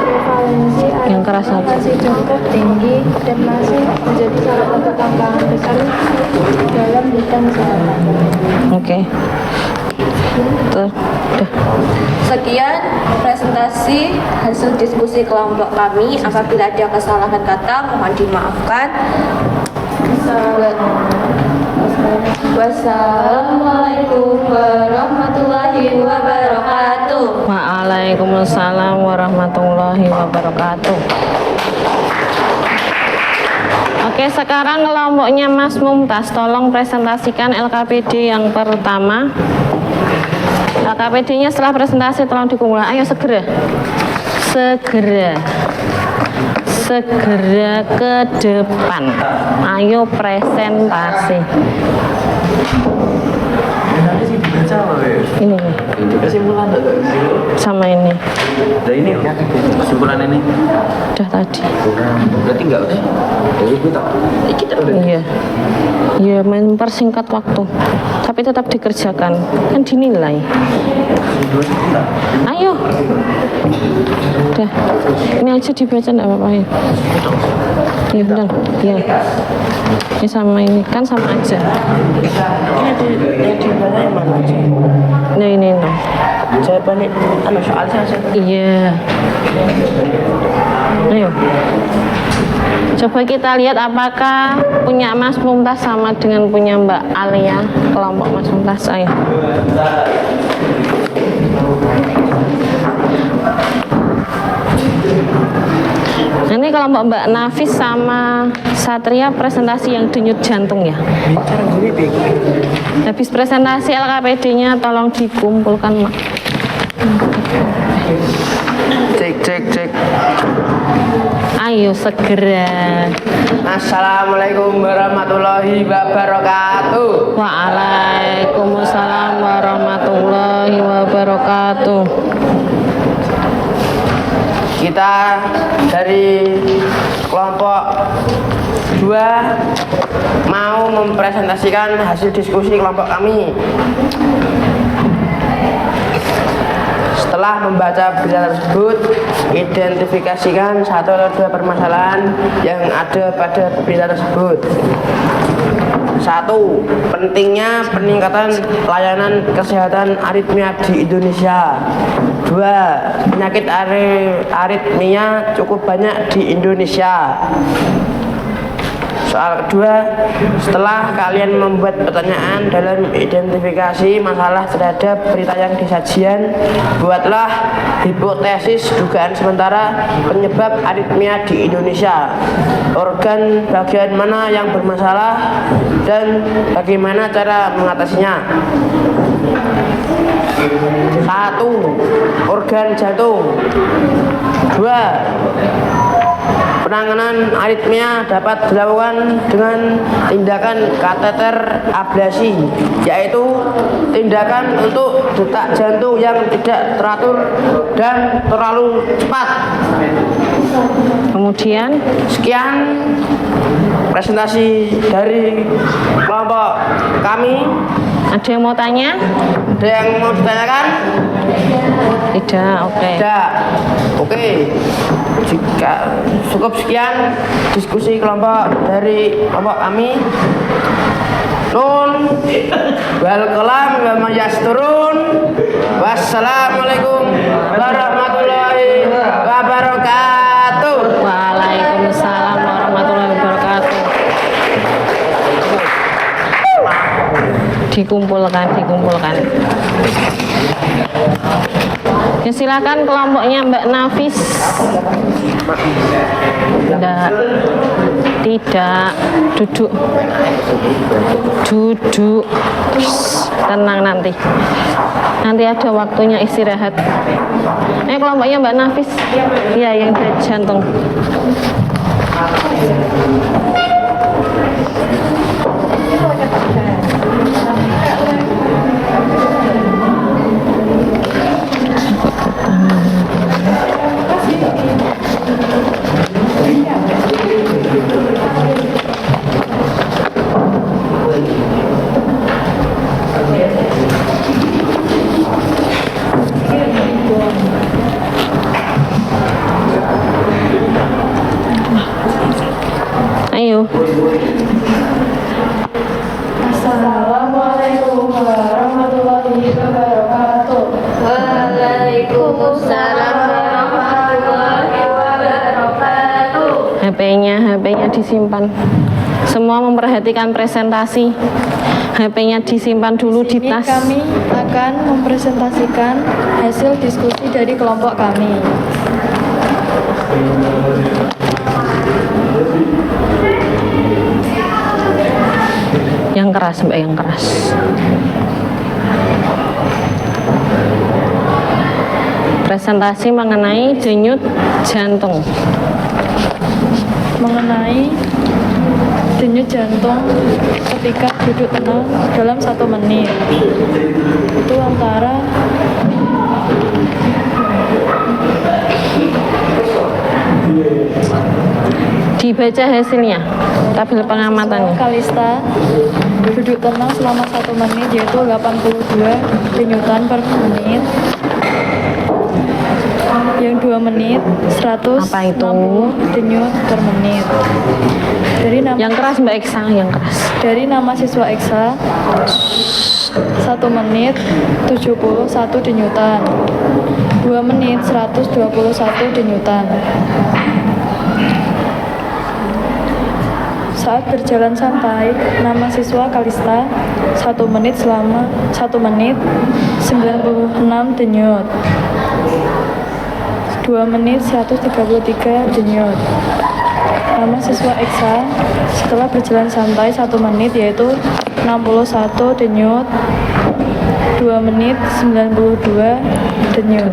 prevalensi
Yang keras
aritmia
aja.
masih cukup tinggi dan masih menjadi salah satu tantangan besar dalam bidang kesehatan.
Oke. Tuh, udah.
Sekian presentasi hasil diskusi kelompok kami. Apabila ada kesalahan kata, mohon dimaafkan. Wassalamualaikum warahmatullahi wabarakatuh.
Waalaikumsalam warahmatullahi wabarakatuh. Oke, sekarang kelompoknya Mas Mumtaz, tolong presentasikan LKPD yang pertama. LKPD-nya setelah presentasi tolong dikumpulkan. Ayo segera. Segera ke depan. Ayo presentasi. Ini nih,
Kesimpulan tuh.
sama ini.
Nah ini kesimpulan ini.
Udah tadi.
Berarti enggak udah. Dari kita. Kita udah.
Iya. Ya, mempersingkat waktu. Tapi tetap dikerjakan. Kan dinilai. Ayo. Udah. Ini aja dibaca enggak apa-apa ya. Iya, benar. Iya. Ini sama ini kan sama aja. Nah, ini no.
Jawabannya soal saja.
Iya. Ayo. Coba kita lihat apakah punya Mas Mumtaz sama dengan punya Mbak Alia, kelompok Mas Mumtaz. Ayo. Ini kelompok Mbak Nafis sama Satria presentasi yang denyut jantung ya. Habis presentasi LKPD-nya tolong dikumpulkan, Mak.
Cek.
Ayo segera.
Assalamualaikum warahmatullahi wabarakatuh.
Waalaikumsalam warahmatullahi wabarakatuh.
Kita dari kelompok 2 mau mempresentasikan hasil diskusi kelompok kami. Setelah membaca berita tersebut, identifikasikan 1 atau 2 permasalahan yang ada pada berita tersebut. Satu, pentingnya peningkatan layanan kesehatan aritmia di Indonesia. Dua, penyakit aritmia cukup banyak di Indonesia. Soal kedua, setelah kalian membuat pertanyaan dalam identifikasi masalah terhadap berita yang disajian, buatlah hipotesis dugaan sementara penyebab aritmia di Indonesia. Organ bagian mana yang bermasalah dan bagaimana cara mengatasinya. 1. Organ jantung. 2. Penanganan aritmia dapat dilakukan dengan tindakan kateter ablasi, yaitu tindakan untuk detak jantung yang tidak teratur dan terlalu cepat.
Kemudian
Sekian presentasi dari kelompok kami.
ada yang mau tanya?
Ada yang mau ditanyakan?
Tidak, oke.
Tidak. Oke. Jika cukup sekian diskusi kelompok dari kelompok kami. Nun wal kalam wa mayasturun. Wassalamualaikum warahmatullahi wabarakatuh.
Waalaikumsalam warahmatullahi wabarakatuh. Dikumpulkan. Ya, silakan kelompoknya Mbak Nafis. Tidak. Duduk. Tenang nanti ada waktunya istirahat. Kelompoknya Mbak Nafis. Iya, yang dari jantung. Ayo.
Assalamualaikum warahmatullahi wabarakatuh.
Waalaikumsalam warahmatullahi wabarakatuh.
HP-nya disimpan. Semua memperhatikan presentasi. HP-nya disimpan dulu di
Ini
tas.
kami akan mempresentasikan hasil diskusi dari kelompok kami.
Yang keras, Mbak, yang keras. Presentasi mengenai denyut jantung.
Mengenai denyut jantung ketika duduk tenang dalam 1 menit. Itu antara
Dibaca hasilnya, tabel pengamatannya.
Kalista duduk tenang selama 1 menit yaitu 82 denyutan per menit. Yang 2 menit 160
Apa itu?
denyut per menit. Dari nama
Yang keras, Mbak Eksa, yang keras.
Dari nama siswa Eksa 1 menit 71 denyutan, 2 menit 121 denyutan. Saat berjalan santai, nama siswa Kalista 1 menit selama 1 menit 96 denyut, 2 menit 133 denyut. Nama siswa Eksa setelah berjalan santai 1 menit yaitu 61 denyut, 2 menit 92 denyut.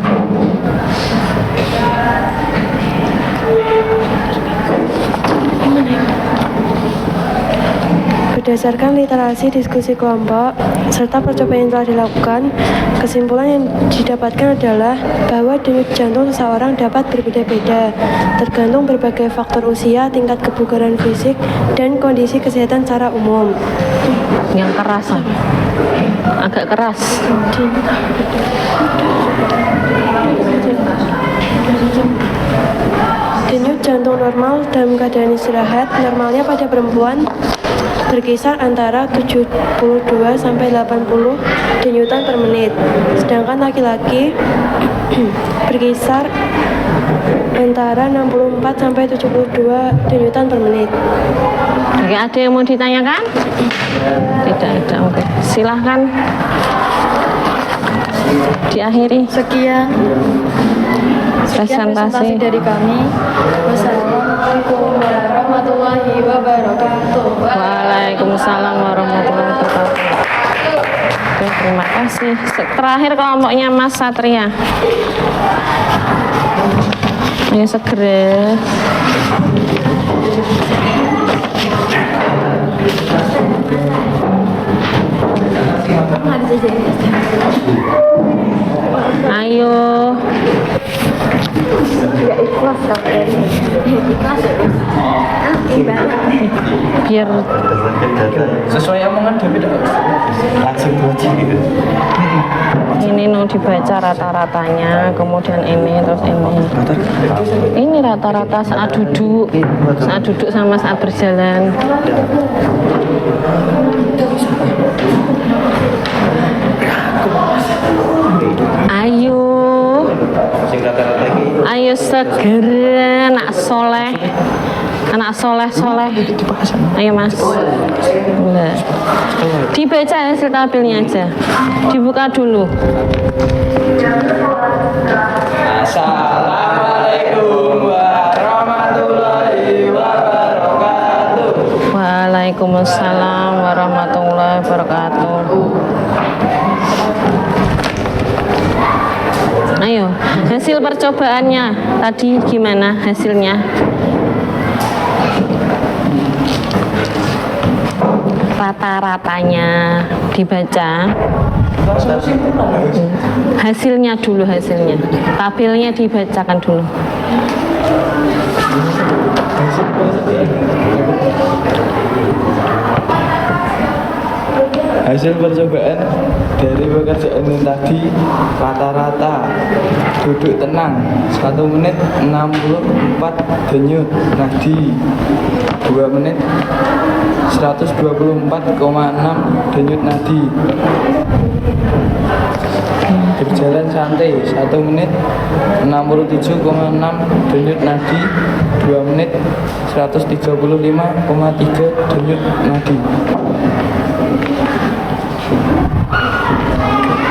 Berdasarkan literasi diskusi kelompok serta percobaan yang telah dilakukan, kesimpulan yang didapatkan adalah bahwa denyut jantung seseorang dapat berbeda-beda, tergantung berbagai faktor usia, tingkat kebugaran fisik, dan kondisi kesehatan secara umum.
Yang keras, agak keras.
Denyut jantung normal dalam keadaan istirahat normalnya pada perempuan berkisar antara 72 sampai 80 denyutan per menit. Sedangkan laki-laki berkisar antara 64 sampai 72 denyutan per menit.
Oke, ada yang mau ditanyakan? Tidak ada. Oke, silahkan diakhiri
Sekian presentasi dari kami. Wassalamualaikum warahmatullahi wabarakatuh.
Waalaikumsalam warahmatullahi wabarakatuh. Oke, terima kasih. Terakhir kelompoknya Mas Satria. Ayo segera. Ayo.
Tidak ikhlas kalian. Ikhlas ya.
Biar
Sesuai omongan David langsung baca gitu.
ini no dibaca rata-ratanya, kemudian ini terus ini. Ini rata-rata saat duduk sama saat berjalan. Ayo. Ayo segera anak soleh. Ayo Mas. Enggak. Dibaca hasil tabelnya aja. Dibuka dulu.
Assalamualaikum warahmatullahi wabarakatuh.
Waalaikumsalam warahmatullahi wabarakatuh. Ayo, hasil percobaannya tadi gimana hasilnya? Rata-ratanya dibaca. Hasilnya dulu, hasilnya. Tabelnya dibacakan dulu.
Hasil percobaan dari pekerjaan yang tadi rata-rata duduk tenang 1 menit 64 denyut nadi, 2 menit 124,6 denyut nadi, berjalan santai 1 menit 67,6 denyut nadi, 2 menit 135,3 denyut nadi.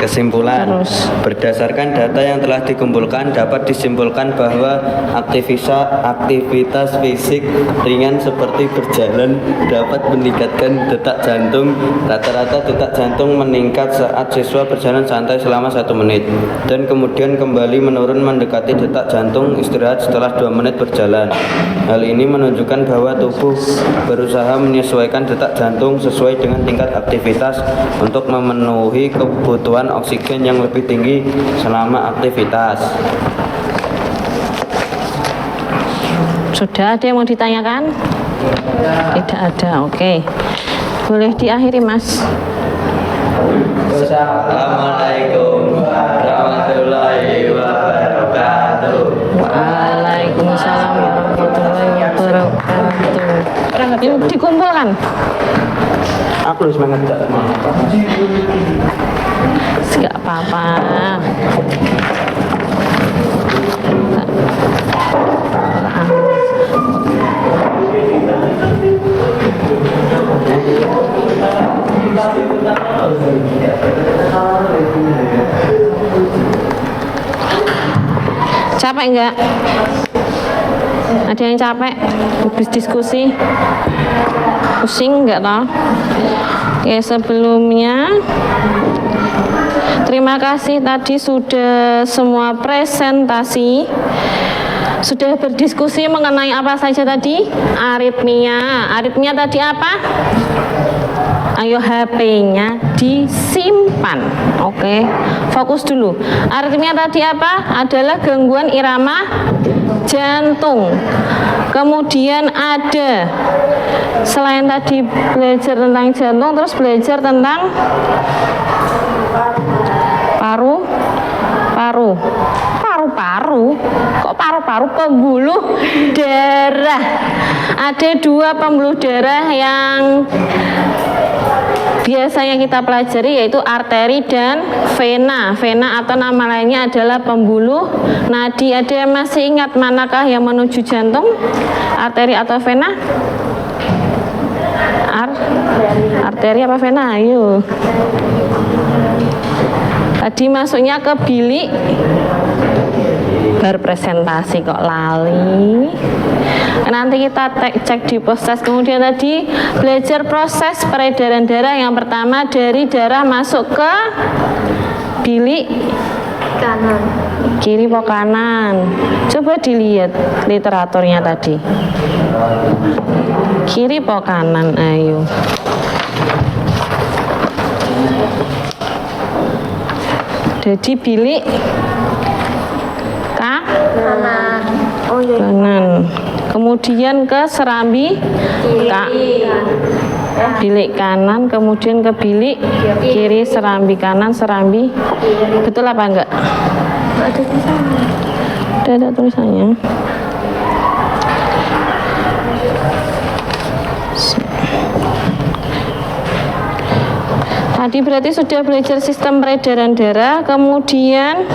Kesimpulan, berdasarkan data yang telah dikumpulkan dapat disimpulkan bahwa aktivitas fisik ringan seperti berjalan dapat meningkatkan detak jantung. Rata-rata detak jantung meningkat saat siswa berjalan santai selama 1 menit dan kemudian kembali menurun mendekati detak jantung istirahat setelah 2 menit berjalan. Hal ini menunjukkan bahwa tubuh berusaha menyesuaikan detak jantung sesuai dengan tingkat aktivitas untuk memenuhi kebutuhan oksigen yang lebih tinggi selama aktivitas.
Sudah ada yang mau ditanyakan? Tidak ada, oke. Boleh diakhiri Mas.
Assalamualaikum warahmatullahi wabarakatuh.
Waalaikumsalam warahmatullahi wabarakatuh. Ini dikumpulkan.
Aku harus semangat.
Enggak apa-apa. Capek enggak? Ada yang capek? Habis diskusi? Pusing enggak toh? Oke, sebelumnya terima kasih tadi sudah semua presentasi. Sudah berdiskusi mengenai apa saja tadi? Aritmia. Aritmia tadi apa? Ayo HP-nya disimpan. Oke, fokus dulu. Aritmia tadi apa? Adalah gangguan irama jantung. Kemudian ada, selain tadi belajar tentang jantung, terus belajar tentang paru paru-paru. Kok paru-paru? Pembuluh darah. Ada 2 pembuluh darah yang biasanya kita pelajari, yaitu arteri dan vena. Vena atau nama lainnya adalah pembuluh nadi. Ada yang masih ingat manakah yang menuju jantung? Arteri atau vena? Arteri apa vena? Ayo. Tadi masuknya ke bilik, berpresentasi kok lali. Nanti kita cek di proses. Kemudian tadi belajar proses peredaran darah. Yang pertama dari darah masuk ke bilik
Kanan.
kiri atau kanan. Coba dilihat literaturnya tadi. Kiri atau kanan? Ayo. Jadi bilik
Kanan. Oh iya.
kanan. Kemudian ke serambi bilik kanan, kemudian ke bilik kiri, serambi kanan, serambi. Betul apa enggak?
Ada tulisannya.
Ada tulisannya. Tadi berarti sudah belajar sistem peredaran darah. Kemudian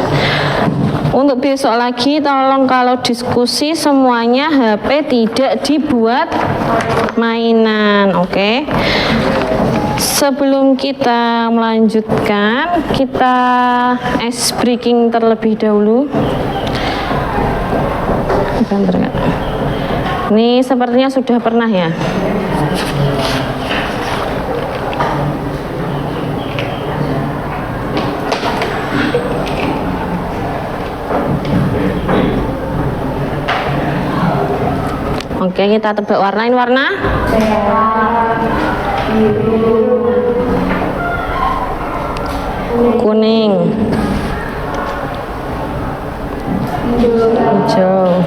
untuk besok lagi tolong kalau diskusi semuanya HP tidak dibuat mainan, oke? Sebelum kita melanjutkan, kita ice breaking terlebih dahulu. Bentar, Kak. Ini sepertinya sudah pernah ya. Oke, kita tebak warnain warna. Kuning. Hijau.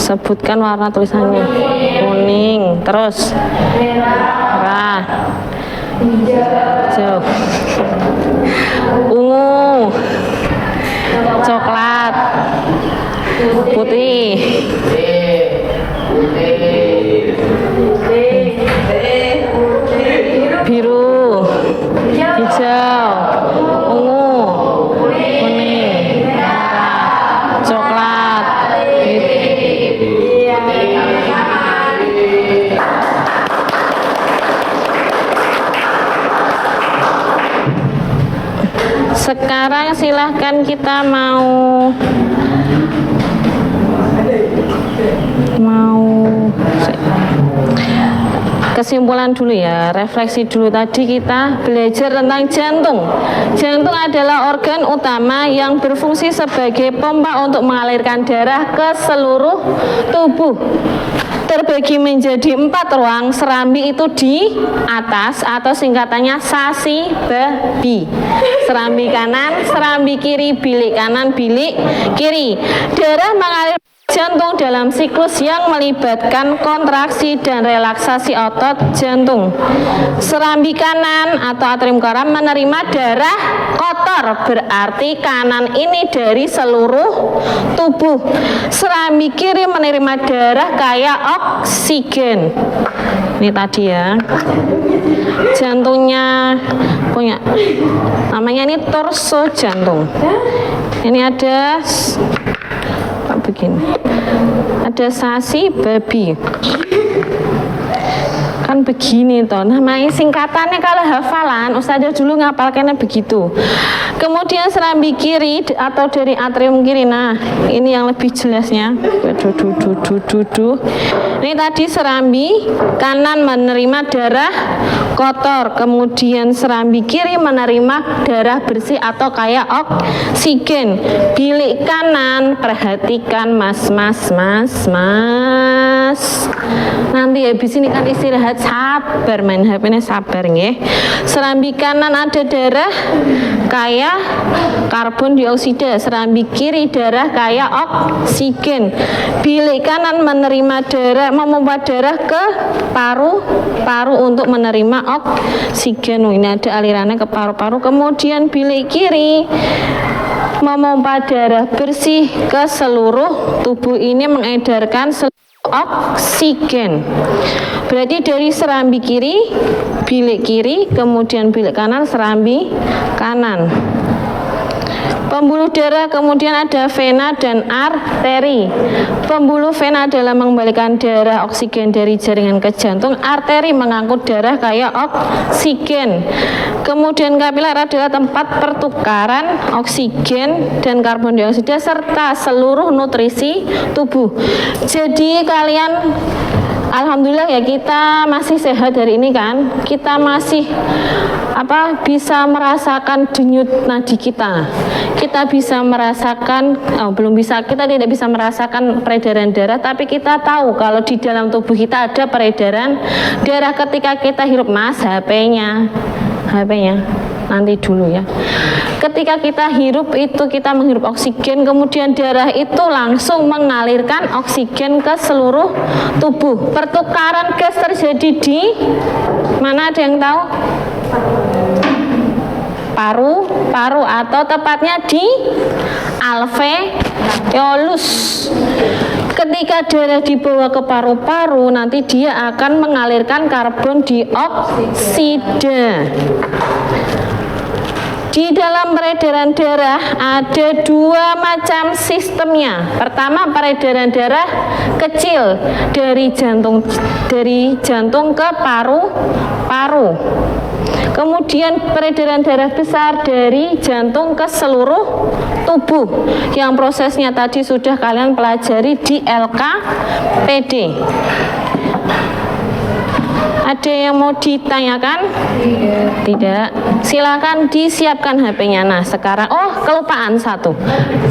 Sebutkan warna tulisannya. Kuning, terus merah, hijau, ungu, coklat, putih, biru, hijau, ungu, kuning, merah, coklat. Sekarang silahkan kita mau kesimpulan dulu ya, refleksi dulu. Tadi kita belajar tentang jantung. Jantung adalah organ utama yang berfungsi sebagai pompa untuk mengalirkan darah ke seluruh tubuh. Terbagi menjadi 4 ruang. Serambi itu di atas atau singkatannya sasi babi. Serambi kanan, serambi kiri, bilik kanan, bilik kiri. Darah mengalir jantung dalam siklus yang melibatkan kontraksi dan relaksasi otot jantung. Serambi kanan atau atrium koram menerima darah kotor, berarti kanan ini dari seluruh tubuh. Serambi kiri menerima darah kaya oksigen. Ini tadi ya. Jantungnya punya namanya ini torso jantung. Ini ada begini, ada sasi babi kan begini toh, namanya singkatannya kalau hafalan Ustazah dulu ngapalkannya begitu. Kemudian serambi kiri atau dari atrium kiri, nah ini yang lebih jelasnya. Ini tadi serambi kanan menerima darah kotor, kemudian serambi kiri menerima darah bersih atau kayak oksigen. Bilik kanan, perhatikan mas. Nanti habis ini kan istirahat, sabar main HP-nya, sabar nggih. Serambi kanan ada darah kaya karbon dioksida, serambi kiri darah kaya oksigen. Bilik kanan menerima darah, memompa darah ke paru-paru untuk menerima oksigen. Ini ada alirannya ke paru-paru. Kemudian bilik kiri memompa darah bersih ke seluruh tubuh, ini mengedarkan oksigen. Berarti dari serambi kiri, bilik kiri, kemudian bilik kanan, serambi kanan. Pembuluh darah kemudian ada vena dan arteri. Pembuluh vena adalah mengembalikan darah oksigen dari jaringan ke jantung. Arteri mengangkut darah kayak oksigen. Kemudian kapiler adalah tempat pertukaran oksigen dan karbon dioksida serta seluruh nutrisi tubuh. Jadi kalian, alhamdulillah ya, kita masih sehat hari ini kan. Kita masih bisa merasakan denyut nadi kita. Kita bisa merasakan, kita tidak bisa merasakan peredaran darah, tapi kita tahu kalau di dalam tubuh kita ada peredaran darah ketika kita hirup. Mas, HP-nya nanti dulu ya. Ketika kita hirup itu kita menghirup oksigen, kemudian darah itu langsung mengalirkan oksigen ke seluruh tubuh. Pertukaran gas terjadi di mana, ada yang tahu? Paru atau tepatnya di alveolus. Ketika darah dibawa ke paru-paru, nanti dia akan mengalirkan karbon dioksida. Di dalam peredaran darah ada dua macam sistemnya. Pertama, peredaran darah kecil dari jantung ke paru-paru. Kemudian peredaran darah besar dari jantung ke seluruh tubuh, yang prosesnya tadi sudah kalian pelajari di LKPD. Ada yang mau ditanyakan? Tidak. Silakan disiapkan HP-nya. Nah, sekarang kelupaan satu.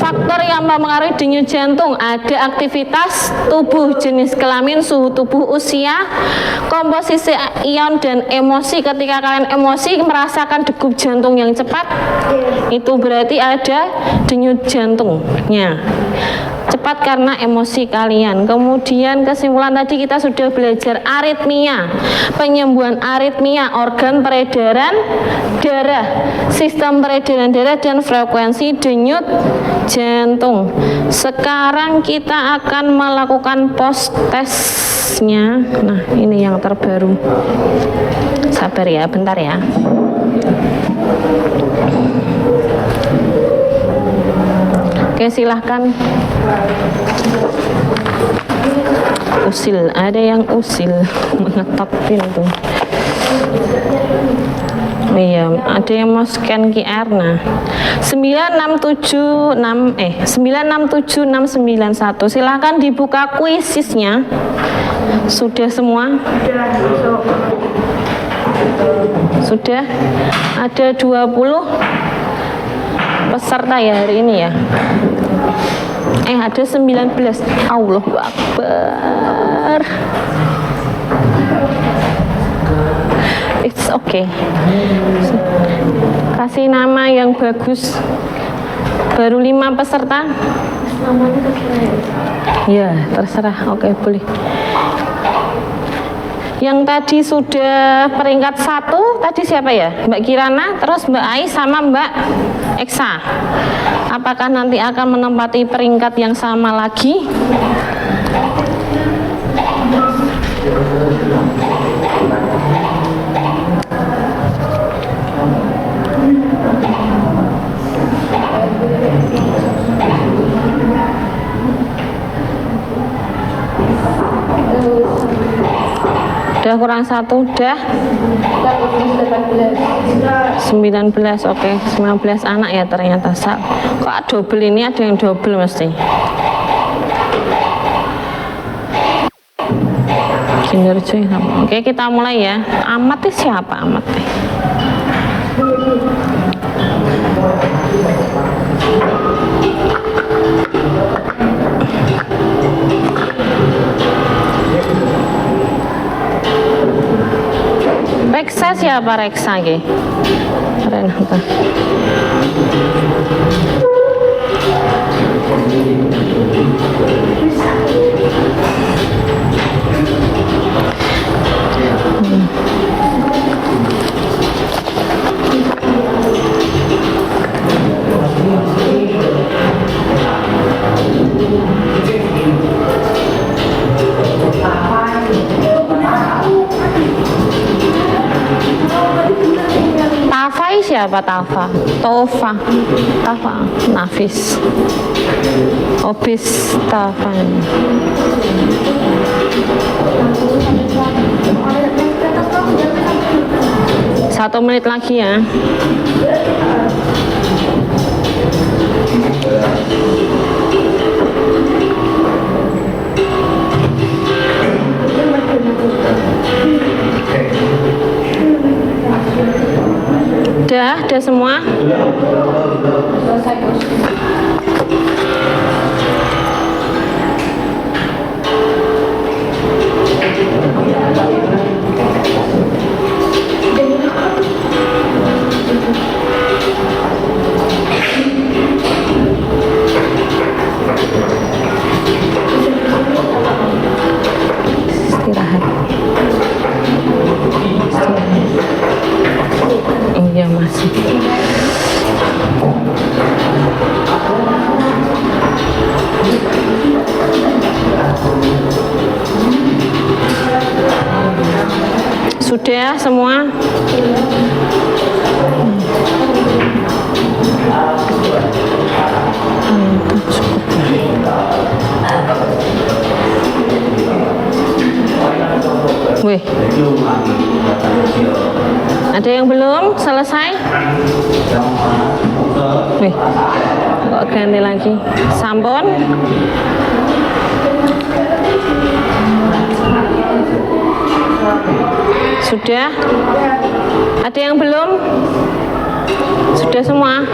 Faktor yang mempengaruhi denyut jantung ada aktivitas tubuh, jenis kelamin, suhu tubuh, usia, komposisi ion dan emosi. Ketika kalian emosi merasakan degup jantung yang cepat, itu berarti ada denyut jantungnya cepat karena emosi kalian. Kemudian kesimpulan tadi kita sudah belajar aritmia, penyembuhan aritmia, organ peredaran darah, sistem peredaran darah dan frekuensi denyut jantung. Sekarang kita akan melakukan post testnya. Nah, ini yang terbaru. Sabar ya, bentar ya. Oke, silahkan. Usil, ada yang usil mengetok pintu. Iya, ada yang mau scan QR. Nah, 9676991. Silahkan dibuka kuisisnya. Sudah semua? Sudah. Ada 20 peserta ya hari ini ya. Ada 19. Allahu Akbar. It's okay. Kasih nama yang bagus. Baru 5 peserta. Ya, terserah. Oke, boleh. Yang tadi sudah peringkat 1 tadi siapa ya? Mbak Kirana, terus Mbak Ai sama Mbak Eksa. Apakah nanti akan menempati peringkat yang sama lagi? Udah kurang 1, udah 19, oke. 19 anak ya ternyata. Kok double ini, ada yang double mesti. Kinerja sama. Oke, kita mulai ya. Amat siapa Amat? Reksa siapa Reksa? Renata. apa Tafa? Tofa. Tafa. Nafis. Obis Tafa. Satu menit lagi ya. Udah semua? Istirahat. Iya masih. Sudah semua? Wih. Ada yang belum selesai? Wih. Kok ganti lagi? Sampun? Sudah? Ada yang belum? Sudah semua?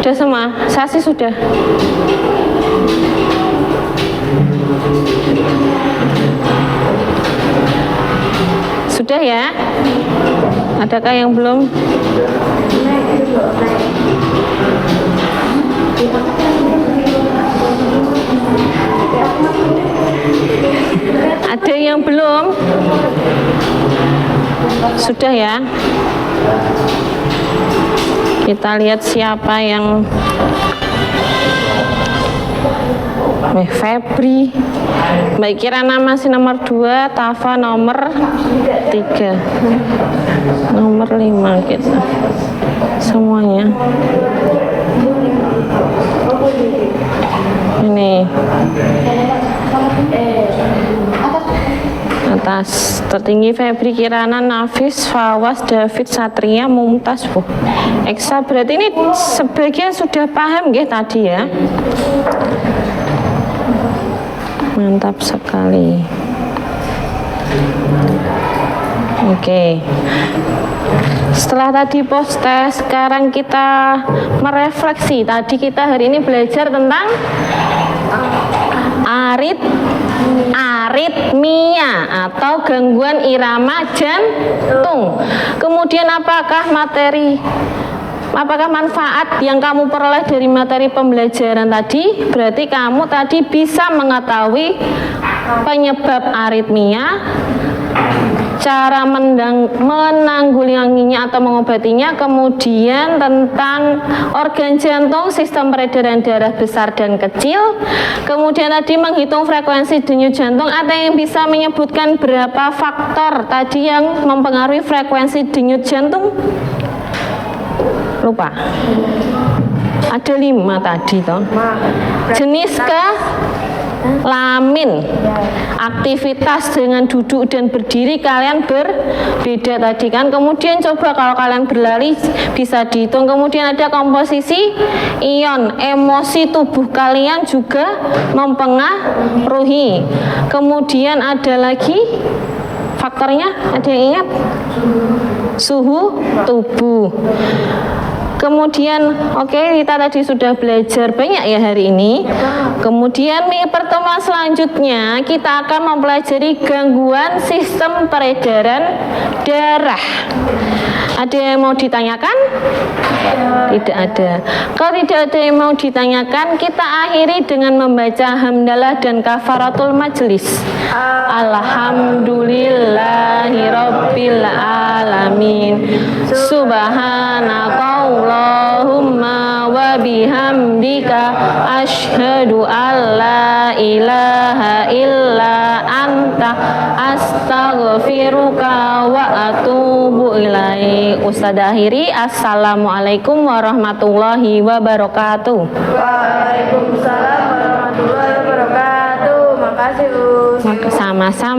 Sudah semua? Saya sih sudah. Sudah ya? Adakah yang belum? Ada yang belum? Sudah ya? Kita lihat siapa yang Febri, Mbak Kirana masih nomor 2, Tafa nomor 3, nomor 5 kita semuanya. Ini atas tertinggi Febri, Kirana, Nafis, Fawas, David, Satria, Mumtaz. Eksa berarti ini sebagian sudah paham nggih tadi ya. Mantap sekali. Oke. Setelah tadi post test, sekarang kita merefleksi. Tadi kita hari ini belajar tentang aritmia atau gangguan irama jantung. Kemudian apakah manfaat yang kamu peroleh dari materi pembelajaran tadi? Berarti kamu tadi bisa mengetahui penyebab aritmia, cara menanggulanginya atau mengobatinya, kemudian tentang organ jantung, sistem peredaran darah besar dan kecil, kemudian tadi menghitung frekuensi denyut jantung. Ada yang bisa menyebutkan berapa faktor tadi yang mempengaruhi frekuensi denyut jantung? Lupa. Ada 5 tadi toh. Jenis kelamin, aktivitas dengan duduk dan berdiri kalian berbeda tadi kan. Kemudian coba kalau kalian berlari bisa dihitung. Kemudian ada komposisi ion, emosi tubuh kalian juga mempengaruhi. Kemudian ada lagi faktornya, ada yang ingat? Suhu tubuh. Kemudian kita tadi sudah belajar banyak ya hari ini. Kemudian nih pertemuan selanjutnya kita akan mempelajari gangguan sistem peredaran darah. Ada yang mau ditanyakan? Tidak ada. Kalau tidak ada yang mau ditanyakan, kita akhiri dengan membaca hamdalah dan kafaratul majelis. Alhamdulillahirabbil alamin. Subhanakallahumma wa bihamdika asyhadu alla ilaha illa anta anta astaghfiruka wa atubu ilaik. Ustadzah akhiri, assalamualaikum warahmatullahi wabarakatuh.
Waalaikumsalam warahmatullahi wabarakatuh. Makasih, Ustaz.
Sama-sama.